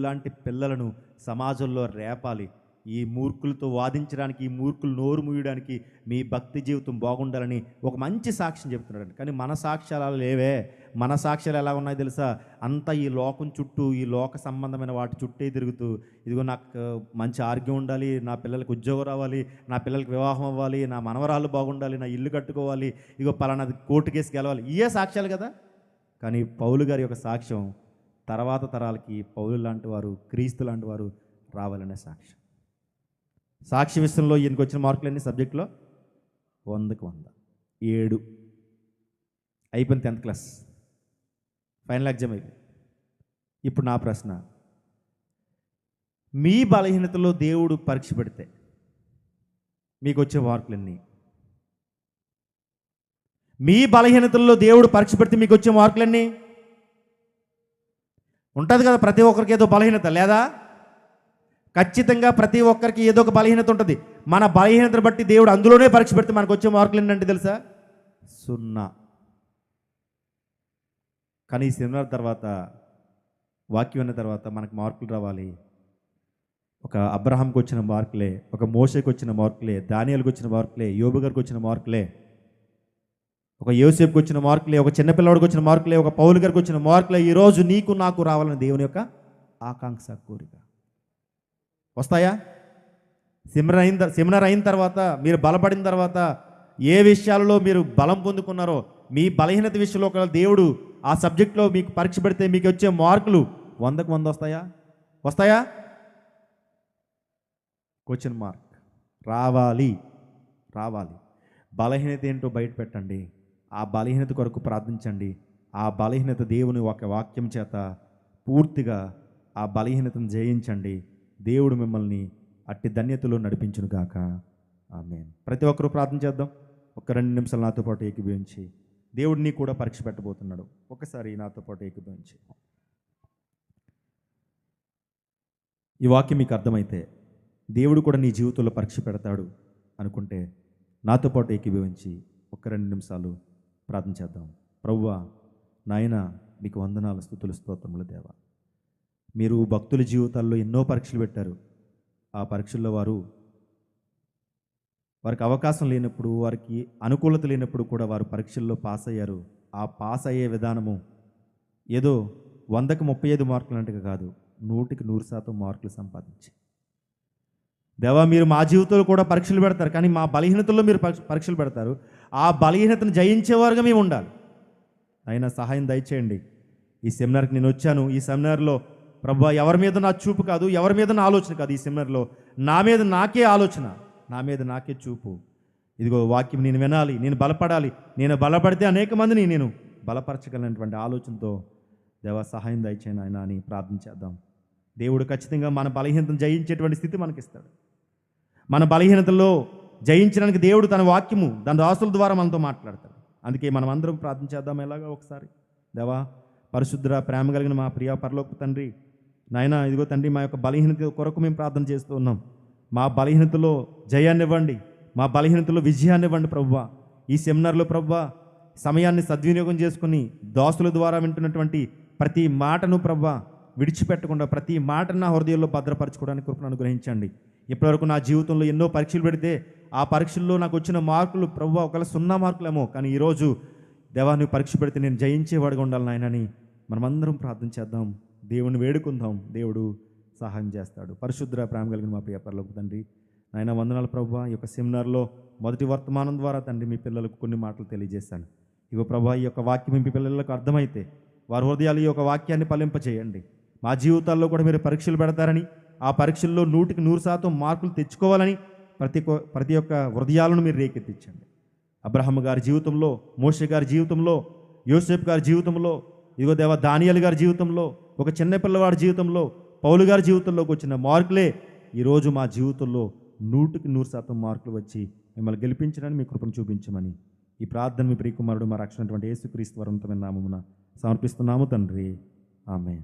లాంటి పిల్లలను సమాజంలో రేపాలి. ఈ మూర్ఖులతో వాదించడానికి, ఈ మూర్ఖులు నోరు మూయడానికి మీ భక్తి జీవితం బాగుండాలని ఒక మంచి సాక్ష్యం చెప్తున్నాడండి. కానీ మన సాక్ష్యాలు అలా లేవే. మన సాక్ష్యాలు ఎలా ఉన్నాయో తెలుసా? అంతా ఈ లోకం చుట్టూ, ఈ లోక సంబంధమైన వాటి చుట్టే తిరుగుతూ, ఇదిగో నాకు మంచి ఆరోగ్యం ఉండాలి, నా పిల్లలకి ఉద్యోగం రావాలి, నా పిల్లలకి వివాహం అవ్వాలి, నా మనవరాలు బాగుండాలి, నా ఇల్లు కట్టుకోవాలి, ఇగో పలానాది కోర్టు కేసు గెలవాలి, ఇవే సాక్ష్యాలు కదా. కానీ పౌలు గారి యొక్క సాక్ష్యం తర్వాత తరాలకి పౌలు లాంటి వారు, క్రీస్తు లాంటి వారు రావాలనే సాక్ష్యం. సాక్షి విషయంలో ఈయనకి వచ్చిన మార్కులు ఎన్ని సబ్జెక్టులో? 100కి 100, 7. అయిపోయింది 10th క్లాస్, ఫైనల్ ఎగ్జామ్ అయిపోయింది. ఇప్పుడు నా ప్రశ్న, మీ బలహీనతలో దేవుడు పరీక్ష పెడితే మీకు వచ్చే మార్కులు ఎన్ని? మీ బలహీనతల్లో దేవుడు పరీక్ష పెడితే మీకు వచ్చే మార్కులు ఎన్ని? ఉంటుంది కదా, ప్రతి ఒక్కరికి ఏదో బలహీనత లేదా? ఖచ్చితంగా ప్రతి ఒక్కరికి ఏదో ఒక బలహీనత ఉంటుంది. మన బలహీనతను బట్టి దేవుడు అందులోనే పరీక్ష పెడితే మనకు వచ్చే మార్కులు ఏంటంటే తెలుసా? 0. కానీ ఈ సెమినార్ తర్వాత, వాక్యం విన్న తర్వాత మనకు మార్కులు రావాలి. ఒక అబ్రహాంకి వచ్చిన మార్కులే, ఒక మోషేకి వచ్చిన మార్కులే, దానియేలుకి వచ్చిన మార్కులే, యోబు గారికి వచ్చిన మార్కులే, ఒక యోసేపుకి వచ్చిన మార్కులే, ఒక చిన్నపిల్లవాడికి వచ్చిన మార్కులే, ఒక పౌలు గారికి వచ్చిన మార్కులే ఈరోజు నీకు నాకు రావాలని దేవుని యొక్క ఆకాంక్ష, కోరిక. వస్తాయా? సెమినార్ అయిన తర్వాత, మీరు బలపడిన తర్వాత, ఏ విషయాలలో మీరు బలం పొందుకున్నారో, మీ బలహీనత విషయంలో ఒక దేవుడు ఆ సబ్జెక్ట్లో మీకు పరీక్ష పెడితే మీకు వచ్చే మార్కులు 100కి 100 వస్తాయా? వస్తాయా? Question mark. రావాలి. బలహీనత ఏంటో బయట పెట్టండి, ఆ బలహీనత కొరకు ప్రార్థించండి. ఆ బలహీనత దేవుని ఒక వాక్యం చేత పూర్తిగా ఆ బలహీనతను జయించండి. దేవుడు మిమ్మల్ని అట్టి ధన్యతలో నడిపించును గాక. ఆమేన్. ప్రతి ఒక్కరూ ప్రార్థన చేద్దాం. ఒక 2 నిమిషాలు నాతో పాటు ఏకీభవించి, దేవుడిని కూడా పరీక్ష పెట్టబోతున్నాడు. ఒకసారి నాతో పాటు ఏకీభవించి, ఈ వాక్యం మీకు అర్థమైతే, దేవుడు కూడా నీ జీవితంలో పరీక్ష పెడతాడు అనుకుంటే నాతో పాటు ఏకీభవించి ఒక 2 నిమిషాలు ప్రార్థన చేద్దాం. ప్రభువా, నాయన మీకు వందనాలు, స్తుతులు, స్తోత్రములు దేవా. మీరు భక్తుల జీవితాల్లో ఎన్నో పరీక్షలు పెట్టారు. ఆ పరీక్షల్లో వారికి అవకాశం లేనప్పుడు, వారికి అనుకూలత లేనప్పుడు కూడా వారు పరీక్షల్లో పాస్ అయ్యారు. ఆ పాస్ అయ్యే విధానము ఏదో 100కి 35 మార్కులు అంటే కాదు, 100కి 100% మార్కులు సంపాదించి, దేవా మీరు మా జీవితంలో కూడా పరీక్షలు పెడతారు, కానీ మా బలహీనతల్లో మీరు పరీక్షలు పెడతారు. ఆ బలహీనతను జయించేవారుగా మేము ఉండాలి. అయినా సహాయం దయచేయండి. ఈ సెమినార్కి నేను వచ్చాను. ఈ సెమినార్లో ప్రభువా, ఎవరి మీద నా చూపు కాదు, ఎవరి మీద నా ఆలోచన కాదు. ఈ సెమినార్లో నా మీద నాకే ఆలోచన, నా మీద నాకే చూపు. ఇదిగో వాక్యం నేను వినాలి, నేను బలపడాలి, నేను బలపడితే అనేక మందిని నేను బలపరచగలిగినటువంటి ఆలోచనతో దేవా సహాయం దయచేయండి ఆయన అని ప్రార్థన చేద్దాం. దేవుడు ఖచ్చితంగా మన బలహీనతను జయించేటువంటి స్థితి మనకిస్తాడు. మన బలహీనతల్లో జయించడానికి దేవుడు తన వాక్యము, దాని దాసుల ద్వారా మనతో మాట్లాడతాడు. అందుకే మనం అందరం ప్రార్థన చేద్దాం. ఎలాగా ఒకసారి, దేవా పరిశుద్ధ ప్రేమ కలిగిన మా ప్రియ పరలోక తండ్రి, నాయన ఇదిగో తండ్రి, మా యొక్క బలహీనత కొరకు మేము ప్రార్థన చేస్తూ ఉన్నాం. మా బలహీనతలో జయాన్ని ఇవ్వండి, మా బలహీనతలో విజయాన్ని ఇవ్వండి ప్రభువా. ఈ సెమినార్లో ప్రభువా సమయాన్ని సద్వినియోగం చేసుకుని దాసుల ద్వారా వింటున్నటువంటి ప్రతి మాటను ప్రభువా విడిచిపెట్టకుండా ప్రతి మాటను నా హృదయంలో భద్రపరచుకోవడానికి కృపను అనుగ్రహించండి. ఇప్పటివరకు నా జీవితంలో ఎన్నో పరీక్షలు పెడితే ఆ పరీక్షల్లో నాకు వచ్చిన మార్కులు ప్రభువా ఒకవేళ 0 మార్కులేమో, కానీ ఈరోజు దేవా నువ్వు పరీక్ష పెడితే నేను జయించేవాడుగా ఉండాలి నాయనని మనమందరం ప్రార్థన చేద్దాం. దేవుని వేడుకుందాం, దేవుడు సహాయం చేస్తాడు. పరిశుద్ధ ప్రేమ కలిగిన మా ప్రియ పరలోక తండ్రి, నాయన వందనాలు ప్రభువా. ఈ యొక్క సెమినార్లో మొదటి వర్తమానం ద్వారా తండ్రి మీ పిల్లలకు కొన్ని మాటలు తెలియజేశాను. ఇగో ప్రభువా, ఈ యొక్క వాక్యం మీ పిల్లలకు అర్థమైతే వారి హృదయాలు ఈ యొక్క వాక్యాన్ని ఫలింపచేయండి. మా జీవితాల్లో కూడా మీరు పరీక్షలు పెడతారని, ఆ పరీక్షల్లో 100% మార్కులు తెచ్చుకోవాలని ప్రతి ఒక్క హృదయాలను మీరు రేకెత్తించండి. అబ్రహాము గారి జీవితంలో, మోషే గారి జీవితంలో, యోసేపు గారి జీవితంలో, ఇదిగో దేవా దానియేలు గారి జీవితంలో, ఒక చిన్న పిల్లవాడి జీవితంలో, పౌలు గారి జీవితంలోకి వచ్చిన మార్కులే ఈరోజు మా జీవితంలో 100% మార్కులు వచ్చి మిమ్మల్ని గెలిపించడానికి మీ కృపను చూపించమని ఈ ప్రార్థన మీ ప్రియకుమారుడు మా రక్షణటువంటి యేసుక్రీస్తు వరంతమైన నామమున సమర్పిస్తున్నాము తండ్రి. ఆమేన్.